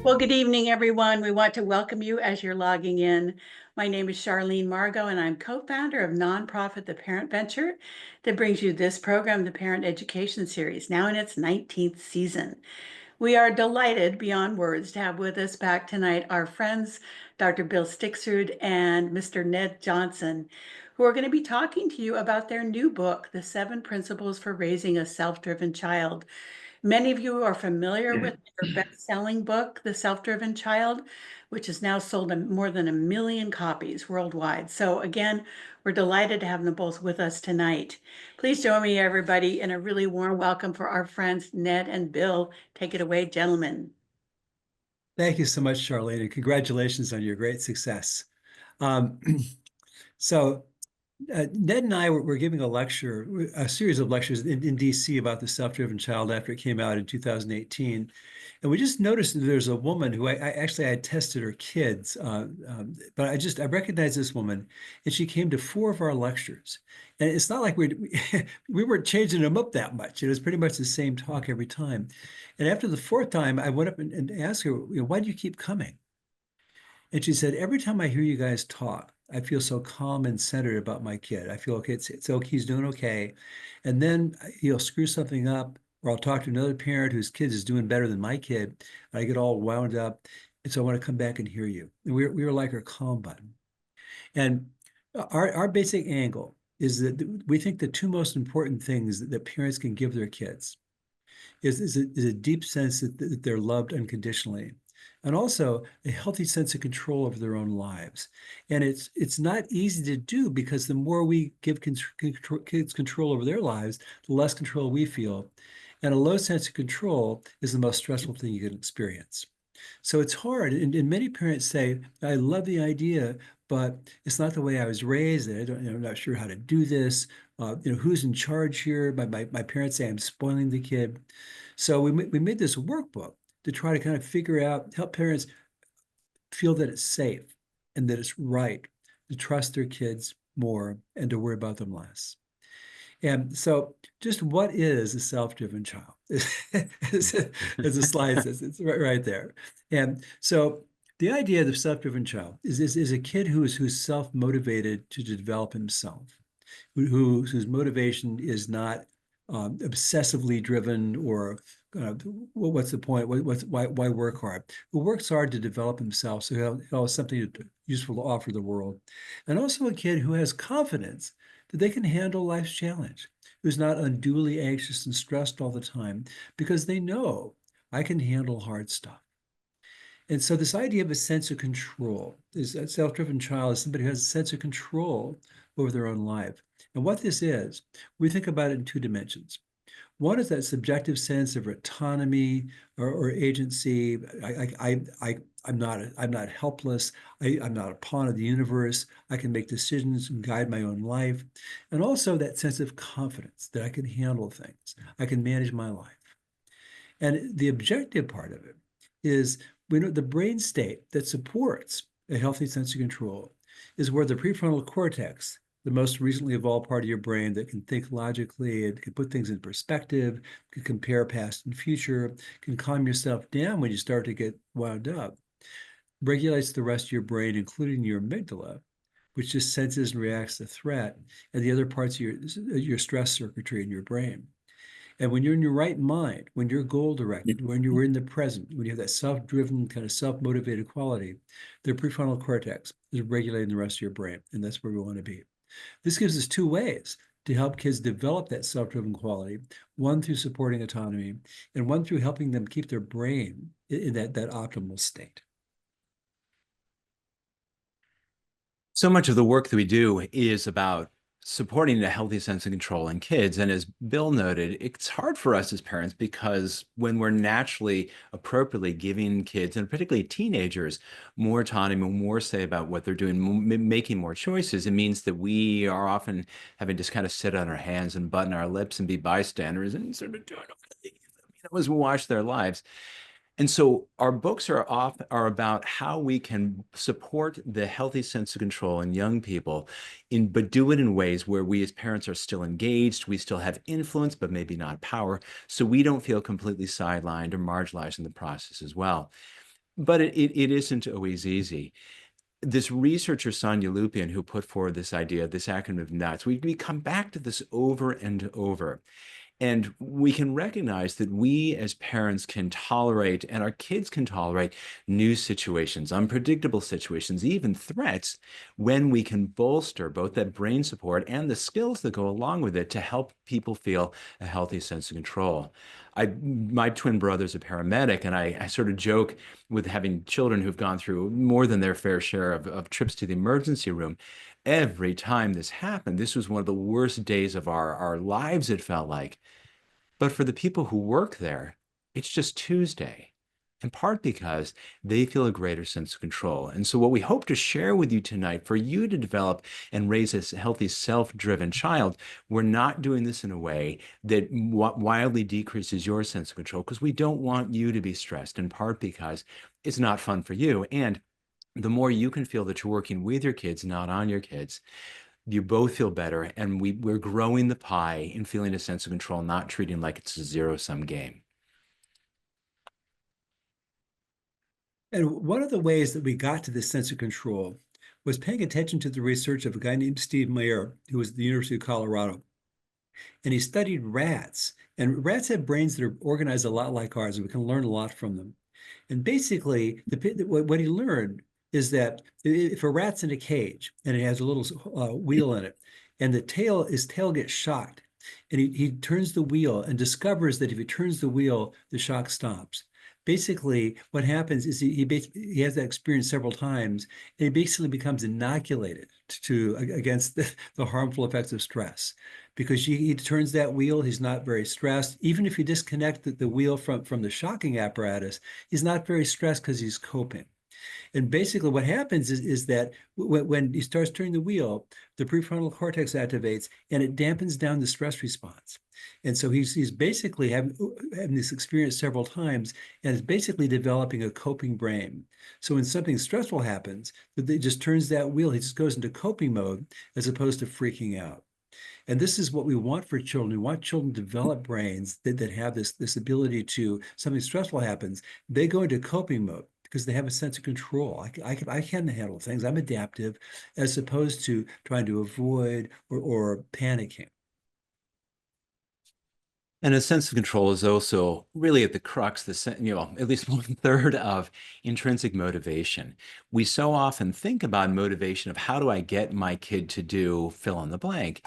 Well, good evening, everyone. We want to welcome you as you're logging in. My name is Charlene Margot, and I'm co-founder of nonprofit The Parent Venture that brings you this program, the Parent Education Series, now in its 19th season. We are delighted beyond words to have with us back tonight our friends, Dr. Bill Stixrud and Mr. Ned Johnson, who are going to be talking to you about their new book, The 7 Principles for Raising a Self-Driven Child. Many of you are familiar with their best-selling book, The Self-Driven Child, which has now sold more than 1 million copies worldwide. So again, we're delighted to have them both with us tonight. Please join me, everybody, in a really warm welcome for our friends Ned and Bill. Take it away, gentlemen. Thank you so much, Charlene, and congratulations on your great success. Um, so Ned and I were giving a series of lectures in DC about the self-driven child after it came out in 2018. And we just noticed that there's a woman who I had tested her kids, but I recognized this woman, and she came to 4 of our lectures. And it's not like we weren't changing them up that much. It was pretty much the same talk every time. And after the 4th time, I went up and asked her, why do you keep coming? And she said, every time I hear you guys talk, I feel so calm and centered about my kid. I feel okay, it's okay, he's doing okay. And then he'll screw something up, or I'll talk to another parent whose kid is doing better than my kid. And I get all wound up. And so I want to come back and hear you. And we were like her calm button. And our basic angle is that we think the 2 most important things that parents can give their kids is a deep sense that they're loved unconditionally, and also a healthy sense of control over their own lives. And it's not easy to do, because the more we give kids control over their lives, the less control we feel. And a low sense of control is the most stressful thing you can experience. So it's hard. And many parents say, I love the idea, but it's not the way I was raised. I'm not sure how to do this. Who's in charge here? My parents say I'm spoiling the kid. So we made this workbook to try to kind of figure out, help parents feel that it's safe and that it's right to trust their kids more and to worry about them less. And so just what is a self-driven child? As the slide says, it's right there. And so the idea of the self-driven child is a kid who's self-motivated to develop himself, whose motivation is not obsessively driven, or what's the point? Why work hard? Who works hard to develop himself so he'll have something useful to offer the world. And also a kid who has confidence that they can handle life's challenge, who's not unduly anxious and stressed all the time, because they know I can handle hard stuff. And so this idea of a sense of control is a self-driven child is somebody who has a sense of control over their own life. And what this is, we think about it in 2 dimensions. One is that subjective sense of autonomy or agency. I'm not helpless. I'm not a pawn of the universe. I can make decisions and guide my own life. And also that sense of confidence that I can handle things. I can manage my life. And the objective part of it is, we know the brain state that supports a healthy sense of control is where the prefrontal cortex, the most recently evolved part of your brain that can think logically, it can put things in perspective, can compare past and future, can calm yourself down when you start to get wound up, regulates the rest of your brain, including your amygdala, which just senses and reacts to threat, and the other parts of your stress circuitry in your brain. And when you're in your right mind, when you're goal-directed, when you're in the present, when you have that self-driven, kind of self-motivated quality, the prefrontal cortex is regulating the rest of your brain, and that's where we want to be. This gives us 2 ways to help kids develop that self-driven quality, one through supporting autonomy, and one through helping them keep their brain in that optimal state. So much of the work that we do is about supporting a healthy sense of control in kids. And as Bill noted, it's hard for us as parents, because when we're naturally, appropriately giving kids, and particularly teenagers, more autonomy, more say about what they're doing, making more choices, it means that we are often having to kind of sit on our hands and button our lips and be bystanders and sort of doing as we watch their lives. And so our books are about how we can support the healthy sense of control in young people, but do it in ways where we as parents are still engaged, we still have influence, but maybe not power, so we don't feel completely sidelined or marginalized in the process as well. But it isn't always easy. This researcher, Sonia Lupien, who put forward this idea, this acronym of NUTS, we come back to this over and over. And we can recognize that we as parents can tolerate, and our kids can tolerate, new situations, unpredictable situations, even threats, when we can bolster both that brain support and the skills that go along with it to help people feel a healthy sense of control. My twin brother's a paramedic, and I sort of joke with having children who've gone through more than their fair share of trips to the emergency room. Every time this happened, this was one of the worst days of our lives, it felt like. But for the people who work there, it's just Tuesday, in part because they feel a greater sense of control. And so, what we hope to share with you tonight for you to develop and raise a healthy, self-driven child, we're not doing this in a way that wildly decreases your sense of control, because we don't want you to be stressed, in part because it's not fun for you. And the more you can feel that you're working with your kids, not on your kids, you both feel better, and we're growing the pie and feeling a sense of control, not treating like it's a zero-sum game. And one of the ways that we got to this sense of control was paying attention to the research of a guy named Steve Mayer, who was at the University of Colorado. And he studied rats. And rats have brains that are organized a lot like ours, and we can learn a lot from them. And basically, what he learned is that if a rat's in a cage and it has a little wheel in it, and his tail gets shocked, and he turns the wheel and discovers that if he turns the wheel, the shock stops. Basically, what happens is he has that experience several times, and he basically becomes inoculated against the harmful effects of stress. Because he turns that wheel, he's not very stressed. Even if you disconnect the wheel from the shocking apparatus, he's not very stressed because he's coping. And basically what happens is that when he starts turning the wheel, the prefrontal cortex activates and it dampens down the stress response. And so he's basically having this experience several times, and is basically developing a coping brain. So when something stressful happens, it just turns that wheel, he just goes into coping mode as opposed to freaking out. And this is what we want for children. We want children to develop brains that have this ability to, something stressful happens, they go into coping mode because they have a sense of control. I can handle things. I'm adaptive, as opposed to trying to avoid or panicking. And a sense of control is also really at the crux, at least 1/3 of intrinsic motivation. We so often think about motivation of how do I get my kid to do fill in the blank.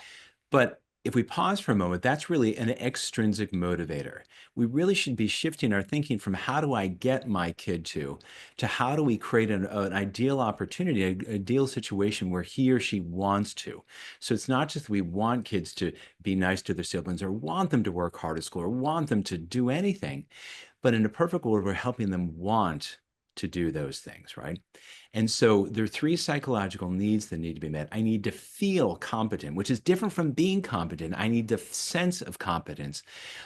But if we pause for a moment, that's really an extrinsic motivator. We really should be shifting our thinking from how do I get my kid to how do we create an ideal opportunity, an ideal situation where he or she wants to. So it's not just we want kids to be nice to their siblings or want them to work hard at school or want them to do anything, but in a perfect world, we're helping them want to do those things, right? And so there are three psychological needs that need to be met. I need to feel competent, which is different from being competent. I need the sense of competence,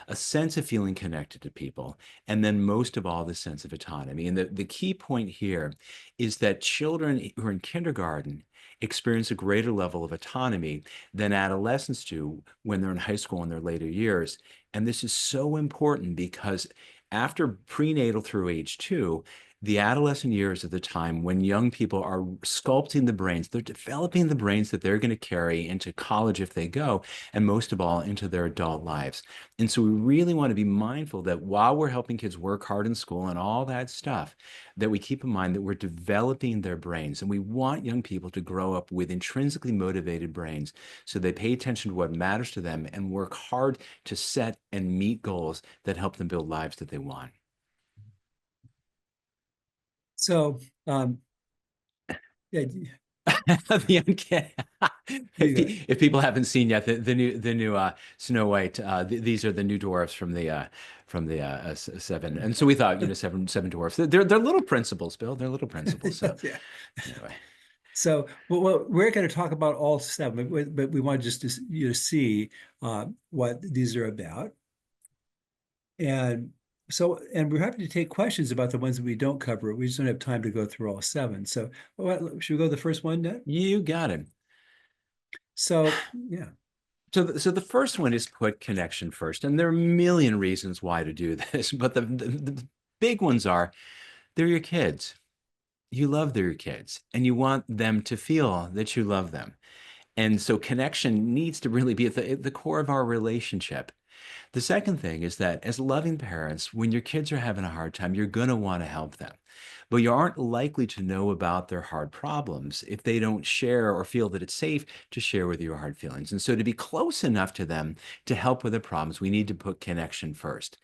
a sense of feeling connected to people, and then most of all, the sense of autonomy. And the key point here is that children who are in kindergarten experience a greater level of autonomy than adolescents do when they're in high school in their later years. And this is so important because after prenatal through age 2, the adolescent years are the time when young people are sculpting the brains. They're developing the brains that they're going to carry into college if they go, and most of all, into their adult lives. And so we really want to be mindful that while we're helping kids work hard in school and all that stuff, that we keep in mind that we're developing their brains. And we want young people to grow up with intrinsically motivated brains so they pay attention to what matters to them and work hard to set and meet goals that help them build lives that they want. So, yeah, The uncanny. If people haven't seen yet, the new Snow White, these are the new dwarfs from the seven, and so we thought, seven dwarfs. They're little principles, Bill. They're little principles. So yeah. anyway. So, well, we're going to talk about all seven, but we want just to see what these are about. And we're happy to take questions about the ones that we don't cover. We just don't have time to go through all seven. So, should we go to the first one, Ned? You got it. So, yeah. So the first one is put connection first, and there are a million reasons why to do this, but the big ones are They're your kids. You love their kids and you want them to feel that you love them. And so connection needs to really be at the core of our relationship. The second thing is that as loving parents, when your kids are having a hard time, you're going to want to help them. But you aren't likely to know about their hard problems if they don't share or feel that it's safe to share with you your hard feelings. And so to be close enough to them to help with their problems, we need to put connection first.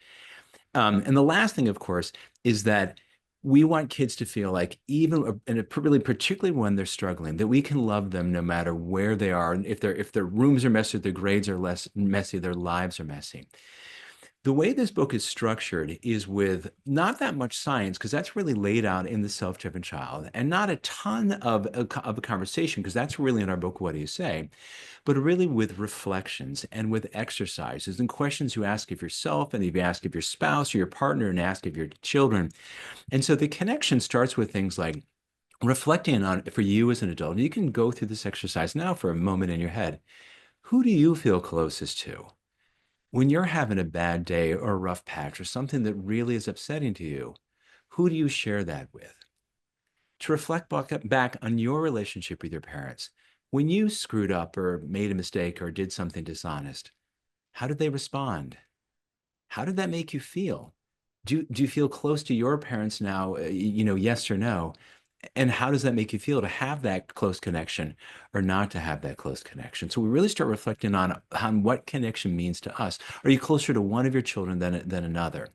And the last thing, of course, is that we want kids to feel like even and really particularly when they're struggling, that we can love them no matter where they are. And if their rooms are messy, their grades are less messy, their lives are messy. The way this book is structured is with not that much science, because that's really laid out in The Self-Driven Child, and not a ton of a conversation, because that's really in our book, What Do You Say? But really with reflections and with exercises and questions you ask of yourself and you ask of your spouse or your partner and ask of your children. And so the connection starts with things like reflecting on for you as an adult. And you can go through this exercise now for a moment in your head. Who do you feel closest to? When you're having a bad day or a rough patch or something that really is upsetting to you, who do you share that with? To reflect back on your relationship with your parents. When you screwed up or made a mistake or did something dishonest, how did they respond? How did that make you feel? Do you feel close to your parents now, yes or no? And how does that make you feel to have that close connection or not to have that close connection? So we really start reflecting on what connection means to us. Are you closer to one of your children than another?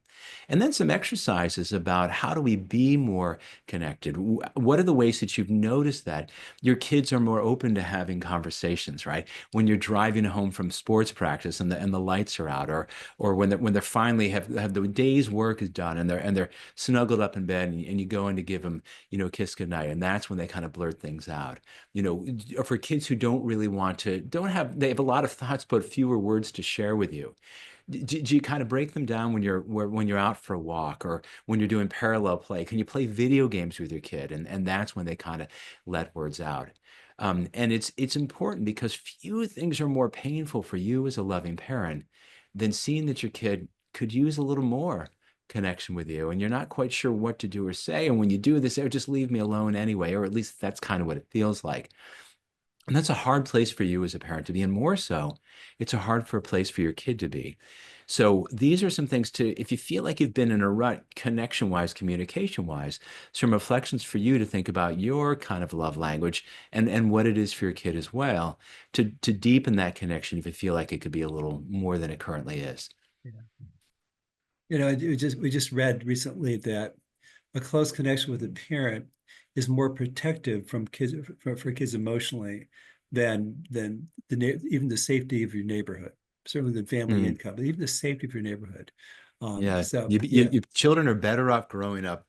And then some exercises about how do we be more connected? What are the ways that you've noticed that your kids are more open to having conversations, right? When you're driving home from sports practice and the lights are out, or when they're finally have the day's work is done and they're snuggled up in bed and you go in to give them, kiss goodnight. And that's when they kind of blurt things out. For kids who don't really they have a lot of thoughts, but fewer words to share with you. Do you kind of break them down when you're out for a walk or when you're doing parallel play? Can you play video games with your kid? And that's when they kind of let words out. And it's important because few things are more painful for you as a loving parent than seeing that your kid could use a little more connection with you and you're not quite sure what to do or say. And when you do this, oh, just leave me alone anyway, or at least that's kind of what it feels like. And that's a hard place for you as a parent to be, and more so, it's a hard for a place for your kid to be. So these are some things if you feel like you've been in a rut, connection-wise, communication-wise, some reflections for you to think about your kind of love language and what it is for your kid as well, to deepen that connection if you feel like it could be a little more than it currently is. Yeah. We just read recently that a close connection with a parent is more protective from kids for kids emotionally than even the safety of your neighborhood, certainly the family Mm, income, but even the safety of your neighborhood. yeah, So yeah, your children are better off growing up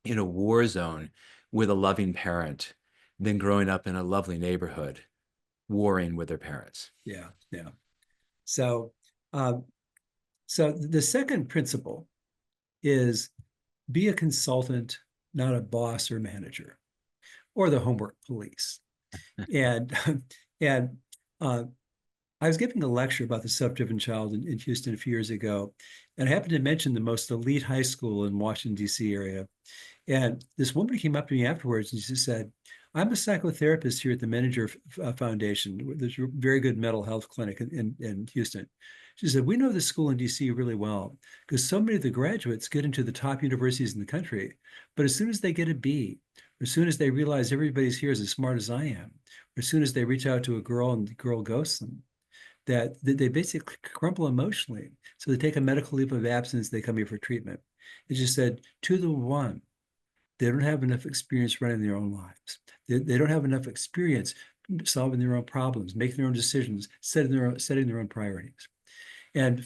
in a war zone with a loving parent than growing up in a lovely neighborhood warring with their parents. yeah, yeah. So um, so the second principle is be a consultant, not a boss or manager, or the homework police. And and uh, I was giving a lecture about the self-driven child in Houston a few years ago, and I happened to mention the most elite high school in Washington, D.C. area. And this woman came up to me afterwards and she said, I'm a psychotherapist here at the Menninger Foundation. There's a very good mental health clinic in Houston. She said, we know this school in DC really well because so many of the graduates get into the top universities in the country. But as soon as they get a B, or as soon as they realize everybody's here as smart as I am, or as soon as they reach out to a girl and the girl ghosts them, that they basically crumple emotionally. So they take a medical leave of absence, they come here for treatment. It just said, to the one, they don't have enough experience running their own lives. They don't have enough experience solving their own problems, making their own decisions, setting their own priorities. And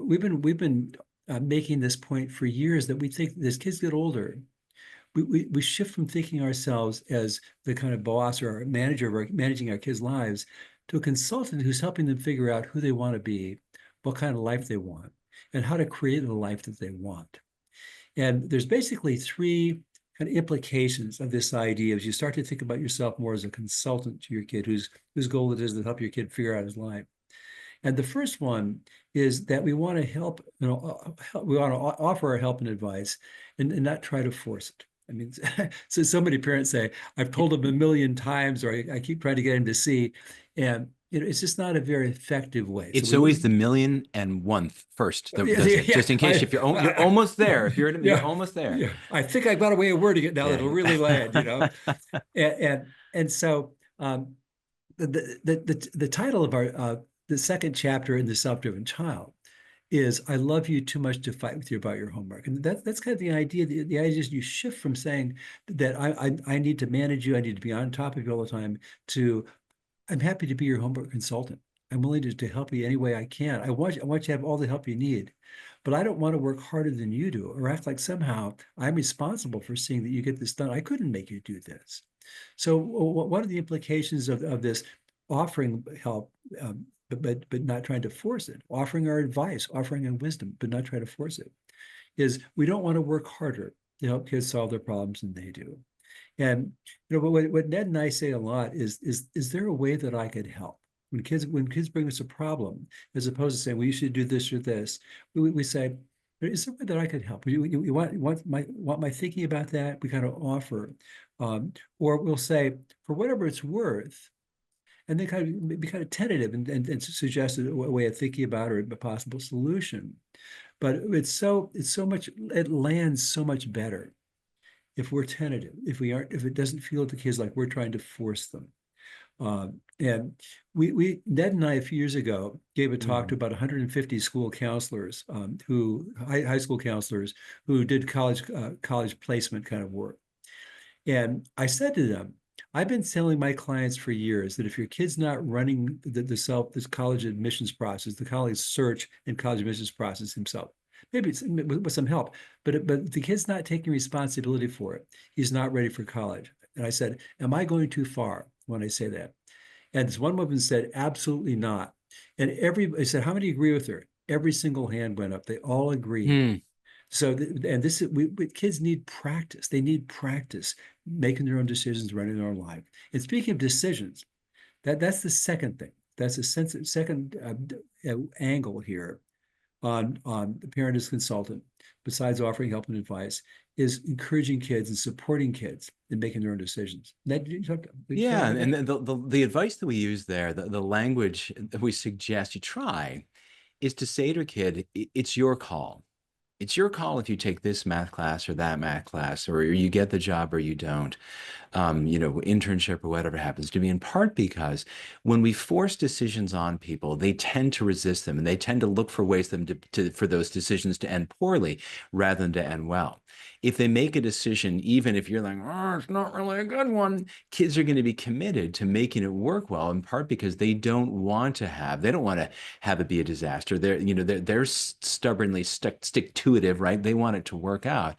we've been making this point for years that we think as kids get older, we shift from thinking ourselves as the kind of boss or manager of managing our kids' lives to a consultant who's helping them figure out who they want to be, what kind of life they want, and how to create the life that they want. And there's basically three kind of implications of this idea as you start to think about yourself more as a consultant to your kid whose goal it is to help your kid figure out his life. And the first one is that we want to help, we want to offer our help and advice and not try to force it. I mean, so many parents say, I've told them a million times, or I keep trying to get him to see. And it's just not a very effective way. So It's always the million and one first that does it. Just in case if you're almost there, if you're almost there. Yeah, I think I've got a way of wording it now Yeah. that'll really land, and so the title of our the second chapter in the Self-Driven Child is I love you too much to fight with you about your homework. And that's kind of the idea. The idea is you shift from saying that I need to manage you, I need to be on top of you all the time, to I'm happy to be your homework consultant. I'm willing to help you any way I can. I want you to have all the help you need, but I don't want to work harder than you do or act like somehow I'm responsible for seeing that you get this done. I couldn't make you do this. So what are the implications of this offering help, but not trying to force it, offering our advice, offering our wisdom, but not trying to force it, is we don't want to work harder to help kids solve their problems than they do. And what Ned and I say a lot is there a way that I could help? When kids bring us a problem, as opposed to saying, well, you should do this or this, we say, is there a way that I could help? You want my thinking about that? We kind of offer. Or we'll say, for whatever it's worth, and then kind of be kind of tentative and suggest a way of thinking about or a possible solution. But it lands so much better if we're tentative, if it doesn't feel to kids like we're trying to force them. And Ned and I a few years ago gave a talk to about 150 school counselors, high school counselors who did college placement kind of work. And I said to them, I've been telling my clients for years that if your kid's not running this college admissions process, the college search and college admissions process himself, maybe it's with some help, but the kid's not taking responsibility for it, he's not ready for college. And I said, am I going too far when I say that? And this one woman said, absolutely not. And I said, how many agree with her? Every single hand went up. They all agreed. So, kids need practice. They need practice making their own decisions, running their own life. And speaking of decisions, that's the second thing. That's the second angle here on the parent as consultant, besides offering help and advice, is encouraging kids and supporting kids in making their own decisions. Yeah, and the advice that we use there, the language that we suggest you try, is to say to a kid, it's your call. It's your call if you take this math class or that math class, or you get the job or you don't, internship or whatever happens to be, in part because when we force decisions on people, they tend to resist them and they tend to look for ways for those decisions to end poorly rather than to end well. If they make a decision, even if you're like, oh, it's not really a good one, kids are going to be committed to making it work well, in part because they don't want to have it be a disaster. They're stubbornly stick-to-itive, right? They want it to work out.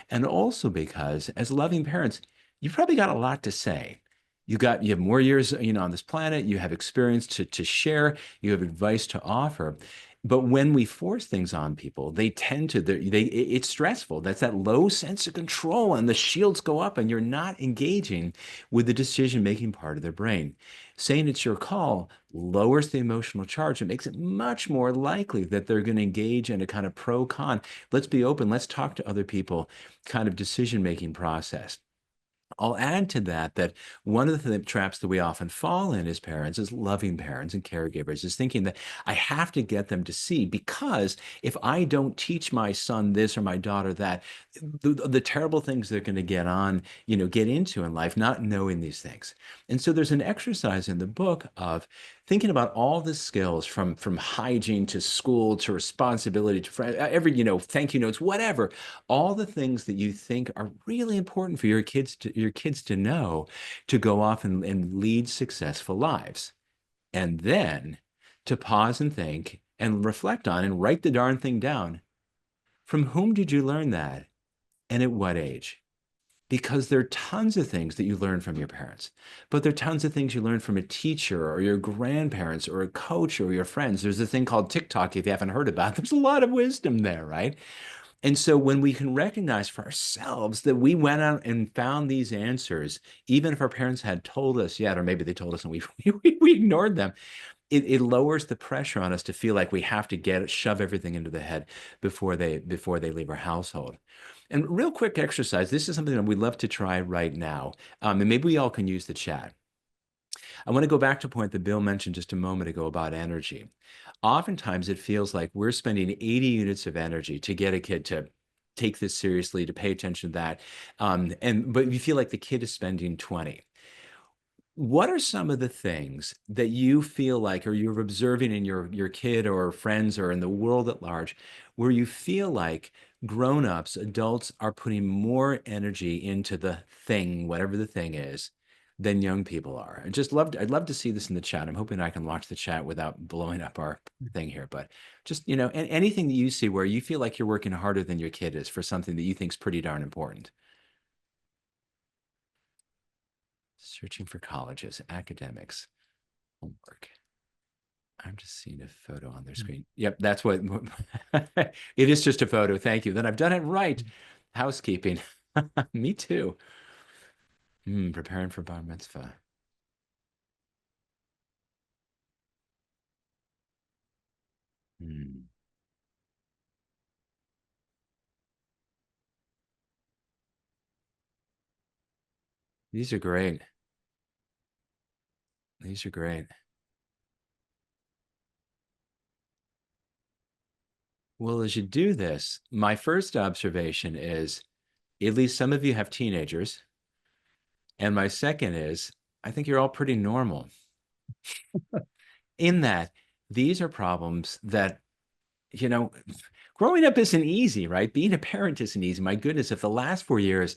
And also because as loving parents, you've probably got a lot to say. You have more years, on this planet, you have experience to share, you have advice to offer. But when we force things on people, they tend to, it's stressful. That's that low sense of control, and the shields go up and you're not engaging with the decision-making part of their brain. Saying it's your call lowers the emotional charge. It makes it much more likely that they're going to engage in a kind of pro-con. Let's be open. Let's talk to other people kind of decision-making process. I'll add to that one of the traps that we often fall in as parents, as loving parents and caregivers, is thinking that I have to get them to see, because if I don't teach my son this or my daughter that, the terrible things they're going to get into in life, not knowing these things. And so there's an exercise in the book of thinking about all the skills from hygiene to school to responsibility to every, thank you notes, whatever, all the things that you think are really important for your kids to know to go off and lead successful lives. And then to pause and think and reflect on and write the darn thing down. From whom did you learn that? And at what age? Because there are tons of things that you learn from your parents, but there are tons of things you learn from a teacher or your grandparents or a coach or your friends. There's a thing called TikTok, if you haven't heard about it. There's a lot of wisdom there, right? And so when we can recognize for ourselves that we went out and found these answers, even if our parents had told us yet, or maybe they told us and we ignored them, it lowers the pressure on us to feel like we have to shove everything into the head before they leave our household. And real quick exercise, this is something that we'd love to try right now. And maybe we all can use the chat. I want to go back to a point that Bill mentioned just a moment ago about energy. Oftentimes, it feels like we're spending 80 units of energy to get a kid to take this seriously, to pay attention to that. But you feel like the kid is spending 20. What are some of the things that you feel like, or you're observing in your kid or friends or in the world at large, where you feel like grown-ups, adults are putting more energy into the thing, whatever the thing is, than young people are? I'd love to see this in the chat. I'm hoping I can watch the chat without blowing up our thing here, but just, anything that you see where you feel like you're working harder than your kid is for something that you think is pretty darn important. Searching for colleges, academics, homework. I'm just seeing a photo on their screen. Yep, that's what it is, just a photo. Thank you. Then I've done it right. Housekeeping. Me too. Preparing for bar mitzvah. These are great. These are great. Well, as you do this, my first observation is at least some of you have teenagers. And my second is, I think you're all pretty normal in that these are problems that, growing up isn't easy, right? Being a parent isn't easy. My goodness, if the last 4 years,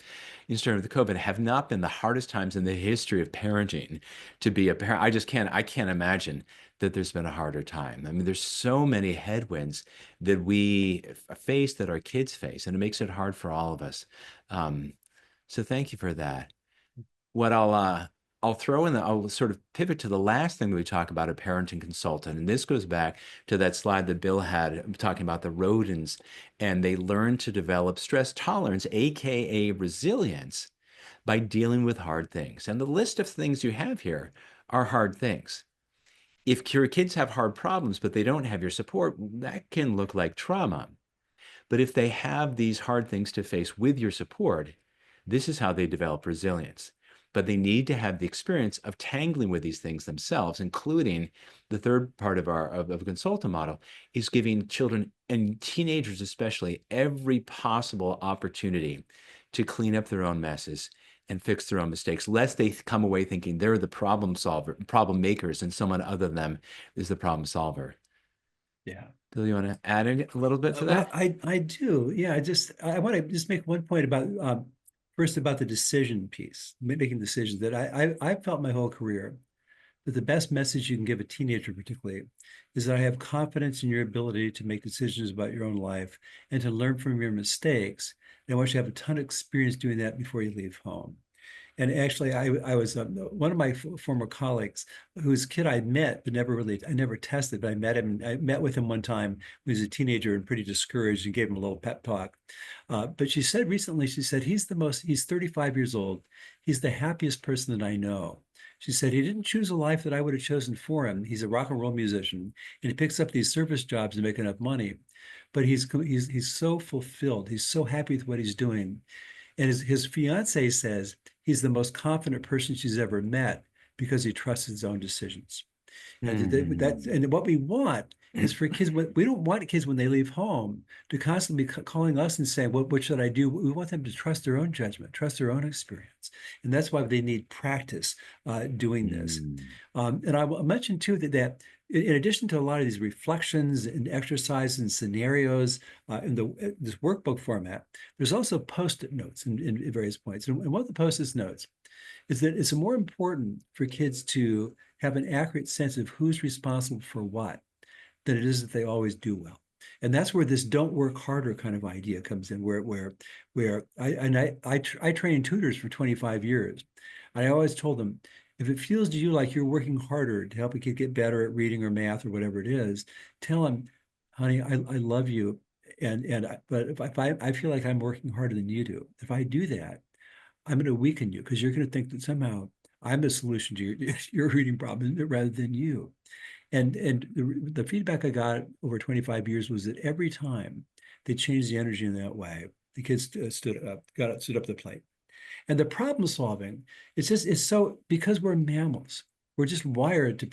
starting with the COVID, have not been the hardest times in the history of parenting to be a parent, I can't imagine that there's been a harder time. I mean, there's so many headwinds that we face, that our kids face, and it makes it hard for all of us. So thank you for that. What I'll throw in, I'll sort of pivot to the last thing we talk about, a parenting consultant. And this goes back to that slide that Bill had talking about the rodents, and they learn to develop stress tolerance, AKA resilience, by dealing with hard things. And the list of things you have here are hard things. If your kids have hard problems, but they don't have your support, that can look like trauma. But if they have these hard things to face with your support, this is how they develop resilience. But they need to have the experience of tangling with these things themselves, including the third part of a consultant model is giving children and teenagers especially every possible opportunity to clean up their own messes and fix their own mistakes, lest they come away thinking they're the problem makers, and someone other than them is the problem solver. Yeah. Bill, you want to add a little bit to that? I do. Yeah, I want to just make one point about first about the decision piece, making decisions. That I felt my whole career that the best message you can give a teenager, particularly, is that I have confidence in your ability to make decisions about your own life and to learn from your mistakes. And I want you to have a ton of experience doing that before you leave home. And actually, I was one of my former colleagues whose kid I met, but I never tested, but I met him. I met with him one time when he was a teenager and pretty discouraged, and gave him a little pep talk. But she said recently, he's 35 years old. He's the happiest person that I know. She said he didn't choose a life that I would have chosen for him. He's a rock and roll musician, and he picks up these service jobs to make enough money. But he's so fulfilled. He's so happy with what he's doing. And his fiance says he's the most confident person she's ever met because he trusts his own decisions. And what we want is for kids, we don't want kids when they leave home to constantly be calling us and saying, what should I do? We want them to trust their own judgment, trust their own experience. And that's why they need practice doing this. And I will mention too that in addition to a lot of these reflections and exercises and scenarios in this workbook format, there's also Post-it notes in various points. And one of the Post-it notes is that it's more important for kids to have an accurate sense of who's responsible for what than it is that they always do well. And that's where this "don't work harder" kind of idea comes in, where I trained tutors for 25 years. I always told them, if it feels to you like you're working harder to help a kid get better at reading or math or whatever it is, tell them, honey, I love you. But if I feel like I'm working harder than you do, if I do that, I'm going to weaken you because you're going to think that somehow I'm the solution to your reading problem rather than you. And the feedback I got over 25 years was that every time they changed the energy in that way, the kids stood up to the plate. And the problem solving, it's so, because we're mammals, we're just wired to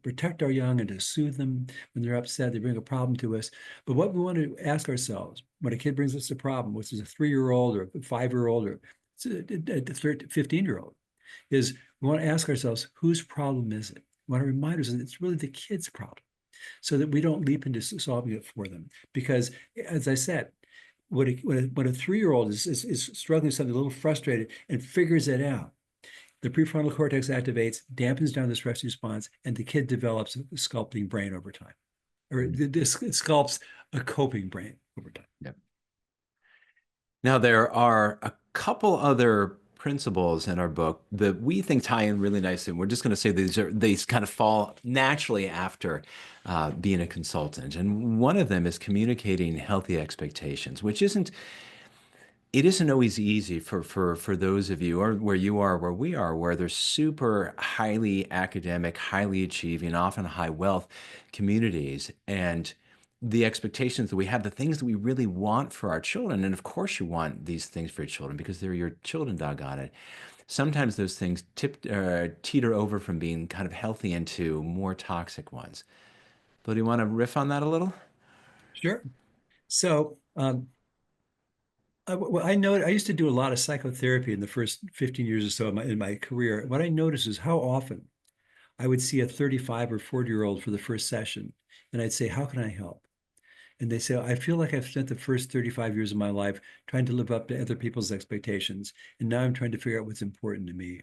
protect our young and to soothe them when they're upset, they bring a problem to us. But what we want to ask ourselves when a kid brings us a problem, which is a 3-year-old or a 5-year-old or a 15-year-old, is we want to ask ourselves, whose problem is it? We want to remind ourselves that it's really the kid's problem, so that we don't leap into solving it for them. Because, as I said, when a 3-year-old is struggling with something, a little frustrated, and figures it out, the prefrontal cortex activates, dampens down the stress response, and the kid develops a sculpting brain over time, or this sculpts a coping brain over time. Yep. Now, there are a couple other principles in our book that we think tie in really nicely. And we're just going to say these kind of fall naturally after being a consultant. And one of them is communicating healthy expectations, which isn't always easy for those of you, or where you are, where we are, where there's super highly academic, highly achieving, often high wealth communities, and the expectations that we have, the things that we really want for our children. And of course you want these things for your children because they're your children, doggone it. Sometimes those things teeter over from being kind of healthy into more toxic ones. Bill, do you want to riff on that a little? Sure. So I know I used to do a lot of psychotherapy in the first 15 years or so in my career. What I noticed is how often I would see a 35 or 40-year-old for the first session, and I'd say, "How can I help?" And they say, "I feel like I've spent the first 35 years of my life trying to live up to other people's expectations, and now I'm trying to figure out what's important to me."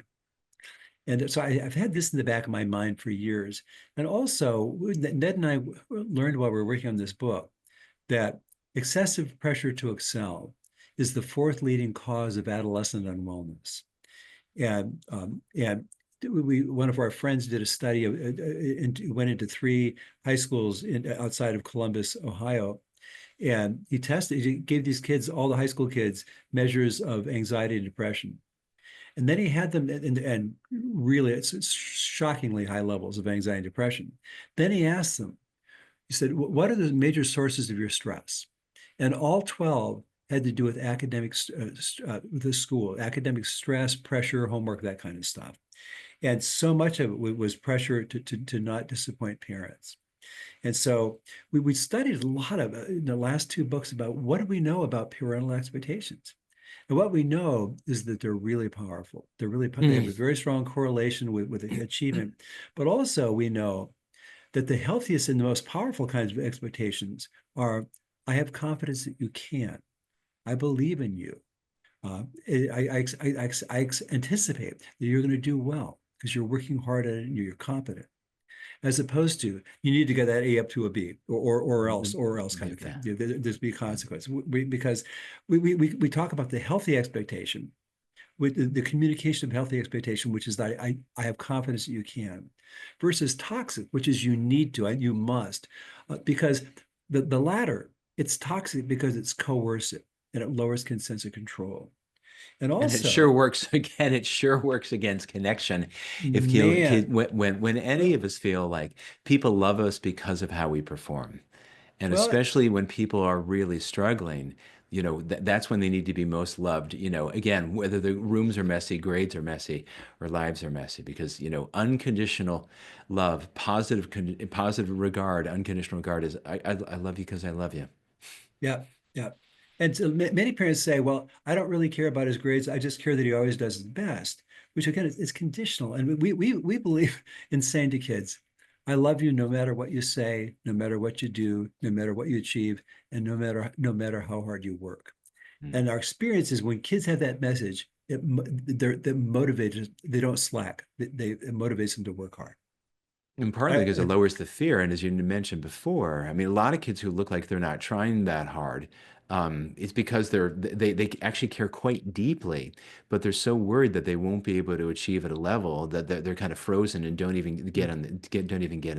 And so I've had this in the back of my mind for years. And also, Ned and I learned while we were working on this book that excessive pressure to excel is the fourth leading cause of adolescent unwellness. And one of our friends did a study and went into 3 high schools outside of Columbus, Ohio, and he gave these kids, all the high school kids, measures of anxiety and depression. And then he had them, and really, it's shockingly high levels of anxiety and depression. Then he asked them, he said, "What are the major sources of your stress?" And all 12 had to do with with the school, academic stress, pressure, homework, that kind of stuff. And so much of it was pressure to not disappoint parents. And so we studied a lot in the last 2 books about what do we know about parental expectations. And what we know is that they're really powerful. They have a very strong correlation with achievement. But also we know that the healthiest and the most powerful kinds of expectations are, I have confidence that you can. I believe in you. I anticipate that you're going to do well because you're working hard at it and you're competent. As opposed to, you need to get that A up to a B, or else kind of thing. There's be a consequence. Because we talk about the healthy expectation, with the communication of healthy expectation, which is that I have confidence that you can, versus toxic, which is you need to, you must, because the latter, it's toxic because it's coercive and it lowers sense of control. And And it also, sure works again. It sure works against connection. If man, when any well, of us feel like people love us because of how we perform, and well, especially when people are really struggling, that's when they need to be most loved. Again, whether the rooms are messy, grades are messy, or lives are messy, because unconditional love, positive regard, unconditional regard is I love you because I love you. yeah, yeah. And so many parents say, "Well, I don't really care about his grades. I just care that he always does his best," which again is conditional. And we believe in saying to kids, "I love you no matter what you say, no matter what you do, no matter what you achieve, and no matter how hard you work." Hmm. And our experience is when kids have that message, they're motivated. They don't slack. It motivates them to work hard. And partly because it lowers the fear. And as you mentioned before, I mean, a lot of kids who look like they're not trying that hard, it's because they actually care quite deeply, but they're so worried that they won't be able to achieve at a level that they're kind of frozen and don't even get in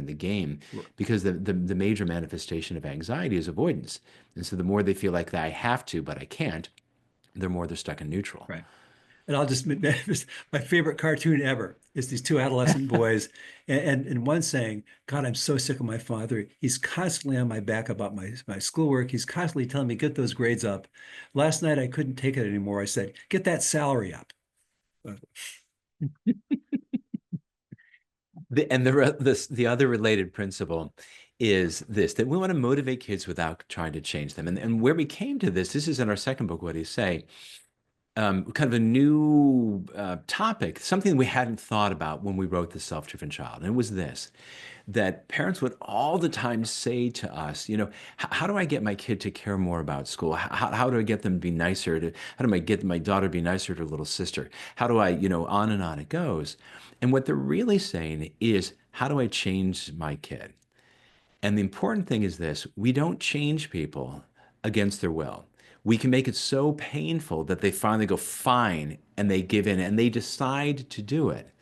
the game, because the major manifestation of anxiety is avoidance. And so the more they feel like I have to, but I can't, the more they're stuck in neutral. Right. and I'll just my favorite cartoon ever is these two adolescent boys, and one saying, "God, I'm so sick of my father. He's constantly on my back about my schoolwork. He's constantly telling me get those grades up. Last night I couldn't take it anymore. I said, get that salary up." The other related principle is this, that we want to motivate kids without trying to change them. And where we came to this is in our second book, What Do You Say? Kind of a new topic, something we hadn't thought about when we wrote The Self-Driven Child. And it was this, that parents would all the time say to us, how do I get my kid to care more about school? How do I get them to be nicer how do I get my daughter to be nicer to her little sister? How do I, on and on it goes. And what they're really saying is, how do I change my kid? And the important thing is this, we don't change people against their will. We can make it so painful that they finally go, fine, and they give in and they decide to do it.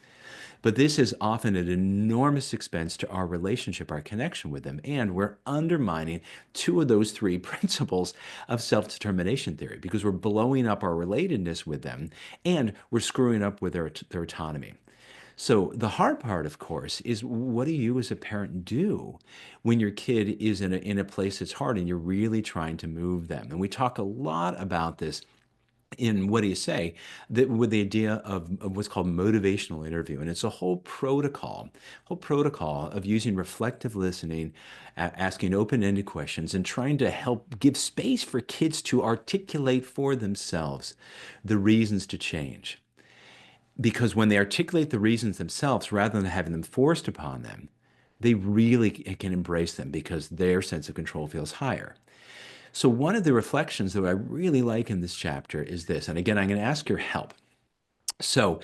But this is often at enormous expense to our relationship, our connection with them. And we're undermining two of those three principles of self-determination theory because we're blowing up our relatedness with them and we're screwing up with their autonomy. So the hard part, of course, is what do you as a parent do when your kid is in a place that's hard and you're really trying to move them? And we talk a lot about this in What Do You Say, that with the idea of what's called motivational interview. And it's a whole protocol of using reflective listening, asking open-ended questions, and trying to help give space for kids to articulate for themselves the reasons to change. Because when they articulate the reasons themselves, rather than having them forced upon them, they really can embrace them because their sense of control feels higher. So one of the reflections that I really like in this chapter is this, and again, I'm going to ask your help. So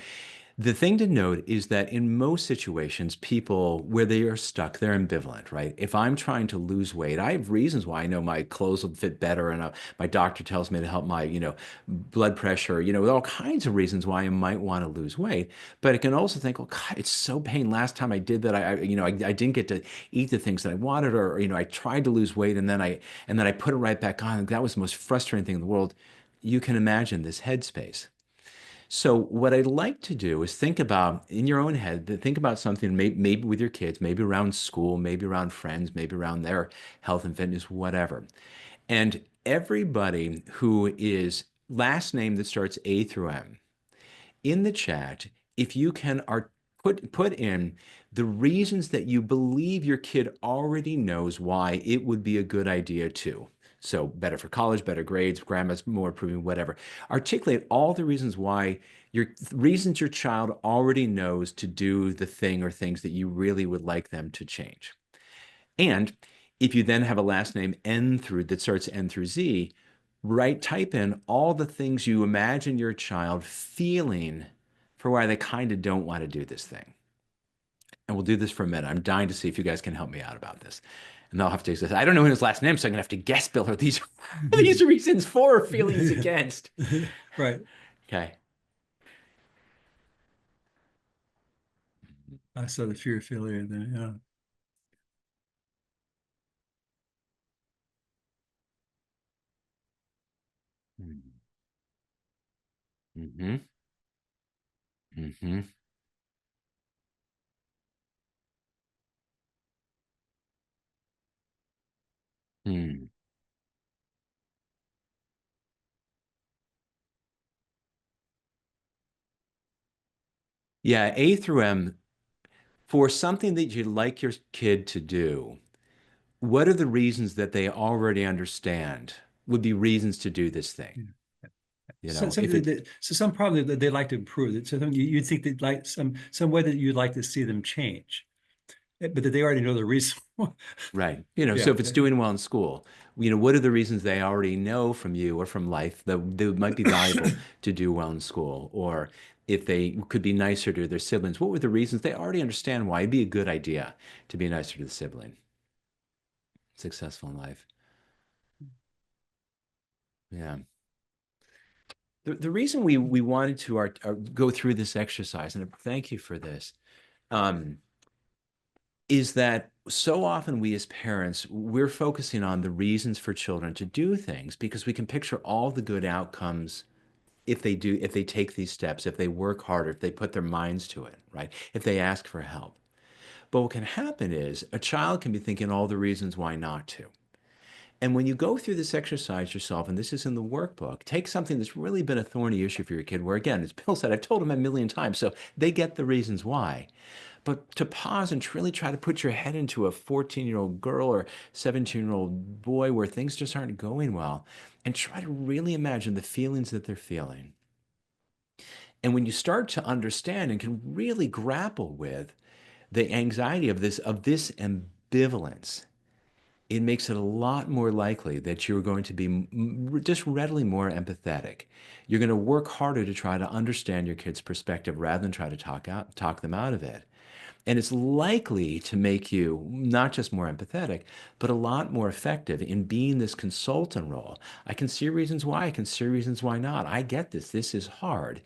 the thing to note is that in most situations, people, where they are stuck, they're ambivalent, right? If I'm trying to lose weight, I have reasons why I know my clothes will fit better, and my doctor tells me to help my, blood pressure, with all kinds of reasons why I might want to lose weight. But I can also think, oh God, it's so pain. Last time I did that, I didn't get to eat the things that I wanted, or I tried to lose weight and then I put it right back on. That was the most frustrating thing in the world. You can imagine this headspace. So what I'd like to do is think about in your own head, think about something maybe with your kids, maybe around school, maybe around friends, maybe around their health and fitness, whatever. And everybody who is last name that starts A through M, in the chat, if you can put in the reasons that you believe your kid already knows why it would be a good idea to. So better for college, better grades, grandma's more approving, whatever. Articulate all the reasons why reasons your child already knows to do the thing or things that you really would like them to change. And if you then have a last name that starts N through Z, type in all the things you imagine your child feeling for why they kind of don't want to do this thing. And we'll do this for a minute. I'm dying to see if you guys can help me out about this. And they'll have to say, I don't know his last name, so I'm gonna have to guess, Bill, are these reasons for or feelings against? Right. Okay. I saw the fear of failure then, yeah. Mm-hmm. Mm-hmm. Hmm. Yeah, A through M, for something that you'd like your kid to do, what are the reasons that they already understand would be reasons to do this thing? Yeah. You if it, Some problem that they like to improve. So you think they'd like some way that you'd like to see them change, but that they already know the reason. right. So Yeah. if it's doing well in school, what are the reasons they already know from you or from life that might be valuable to do well in school? Or if they could be nicer to their siblings, what were the reasons they already understand why it'd be a good idea to be nicer to the sibling, successful in life? Yeah. The reason we wanted to go through this exercise, and thank you for this, um, is that so often we as parents, we're focusing on the reasons for children to do things because we can picture all the good outcomes if they take these steps, if they work harder, if they put their minds to it, right? If they ask for help. But what can happen is a child can be thinking all the reasons why not to. And when you go through this exercise yourself, and this is in the workbook, take something that's really been a thorny issue for your kid, where again, as Bill said, I've told them a million times, so they get the reasons why. But to pause and really try to put your head into a 14-year-old girl or 17-year-old boy where things just aren't going well, and try to really imagine the feelings that they're feeling. And when you start to understand and can really grapple with the anxiety of this ambivalence, it makes it a lot more likely that you're going to be just readily more empathetic. You're going to work harder to try to understand your kid's perspective rather than try to talk them out of it. And it's likely to make you not just more empathetic, but a lot more effective in being this consultant role. I can see reasons why, I can see reasons why not. I get this. This is hard.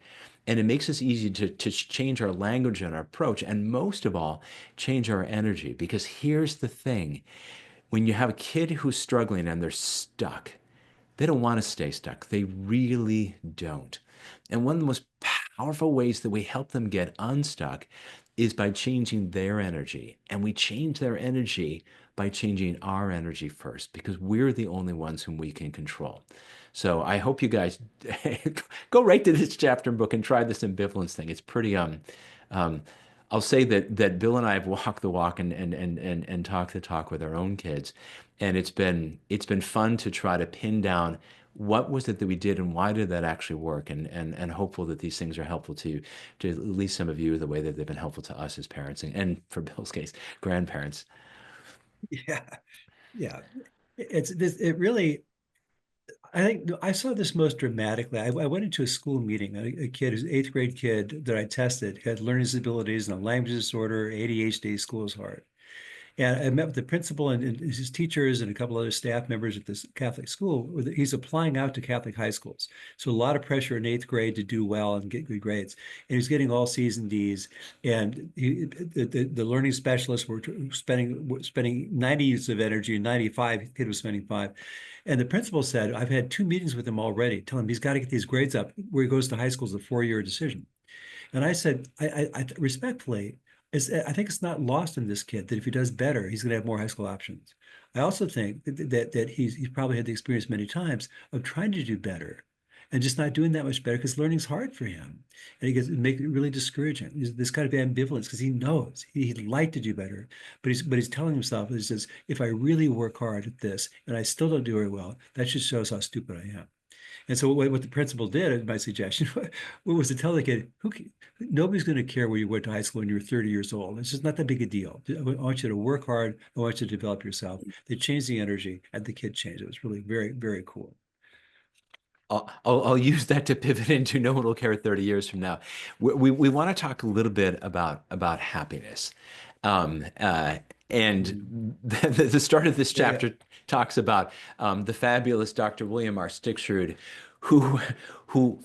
And it makes us easy to change our language and our approach, and most of all, change our energy. Because here's the thing, when you have a kid who's struggling and they're stuck, they don't want to stay stuck. They really don't. And one of the most powerful ways that we help them get unstuck is by changing their energy. And we change their energy by changing our energy first, because we're the only ones whom we can control. So I hope you guys go right to this chapter and book and try this ambivalence thing. It's pretty um I'll say that Bill and I have walked the walk and talked the talk with our own kids. And it's been fun to try to pin down what was it that we did and why did that actually work, and hopeful that these things are helpful to at least some of you the way that they've been helpful to us as parents, and for Bill's case, grandparents. Yeah, yeah. It's this. It really. I think I saw this most dramatically. I went into a school meeting. A kid, who's eighth grade kid that I tested, had learning disabilities and a language disorder, ADHD. School is hard. And I met with the principal and his teachers and a couple other staff members at this Catholic school. He's applying out to Catholic high schools. So a lot of pressure in eighth grade to do well and get good grades. And he's getting all C's and D's. And the learning specialists were spending 90 units of energy, and 95, kid was spending 5. And the principal said, I've had 2 meetings with him already, telling him he's got to get these grades up. Where he goes to high school is a 4-year decision. And I said, I respectfully, I think it's not lost in this kid that if he does better, he's going to have more high school options. I also think that he's probably had the experience many times of trying to do better and just not doing that much better because learning's hard for him. And he gets make it really discouraging. This kind of ambivalence because he knows he'd like to do better, but he's telling himself, he says, if I really work hard at this and I still don't do very well, that just shows how stupid I am. And so what the principal did, my suggestion, was to tell the kid, nobody's going to care where you went to high school when you were 30 years old. It's just not that big a deal. I want you to work hard. I want you to develop yourself. They changed the energy, and the kid changed. It was really very, very cool. I'll use that to pivot into no one will care 30 years from now. We want to talk a little bit about happiness. Um, uh, and the start of this Yeah, chapter talks about the fabulous Dr. William R. Stixrud, who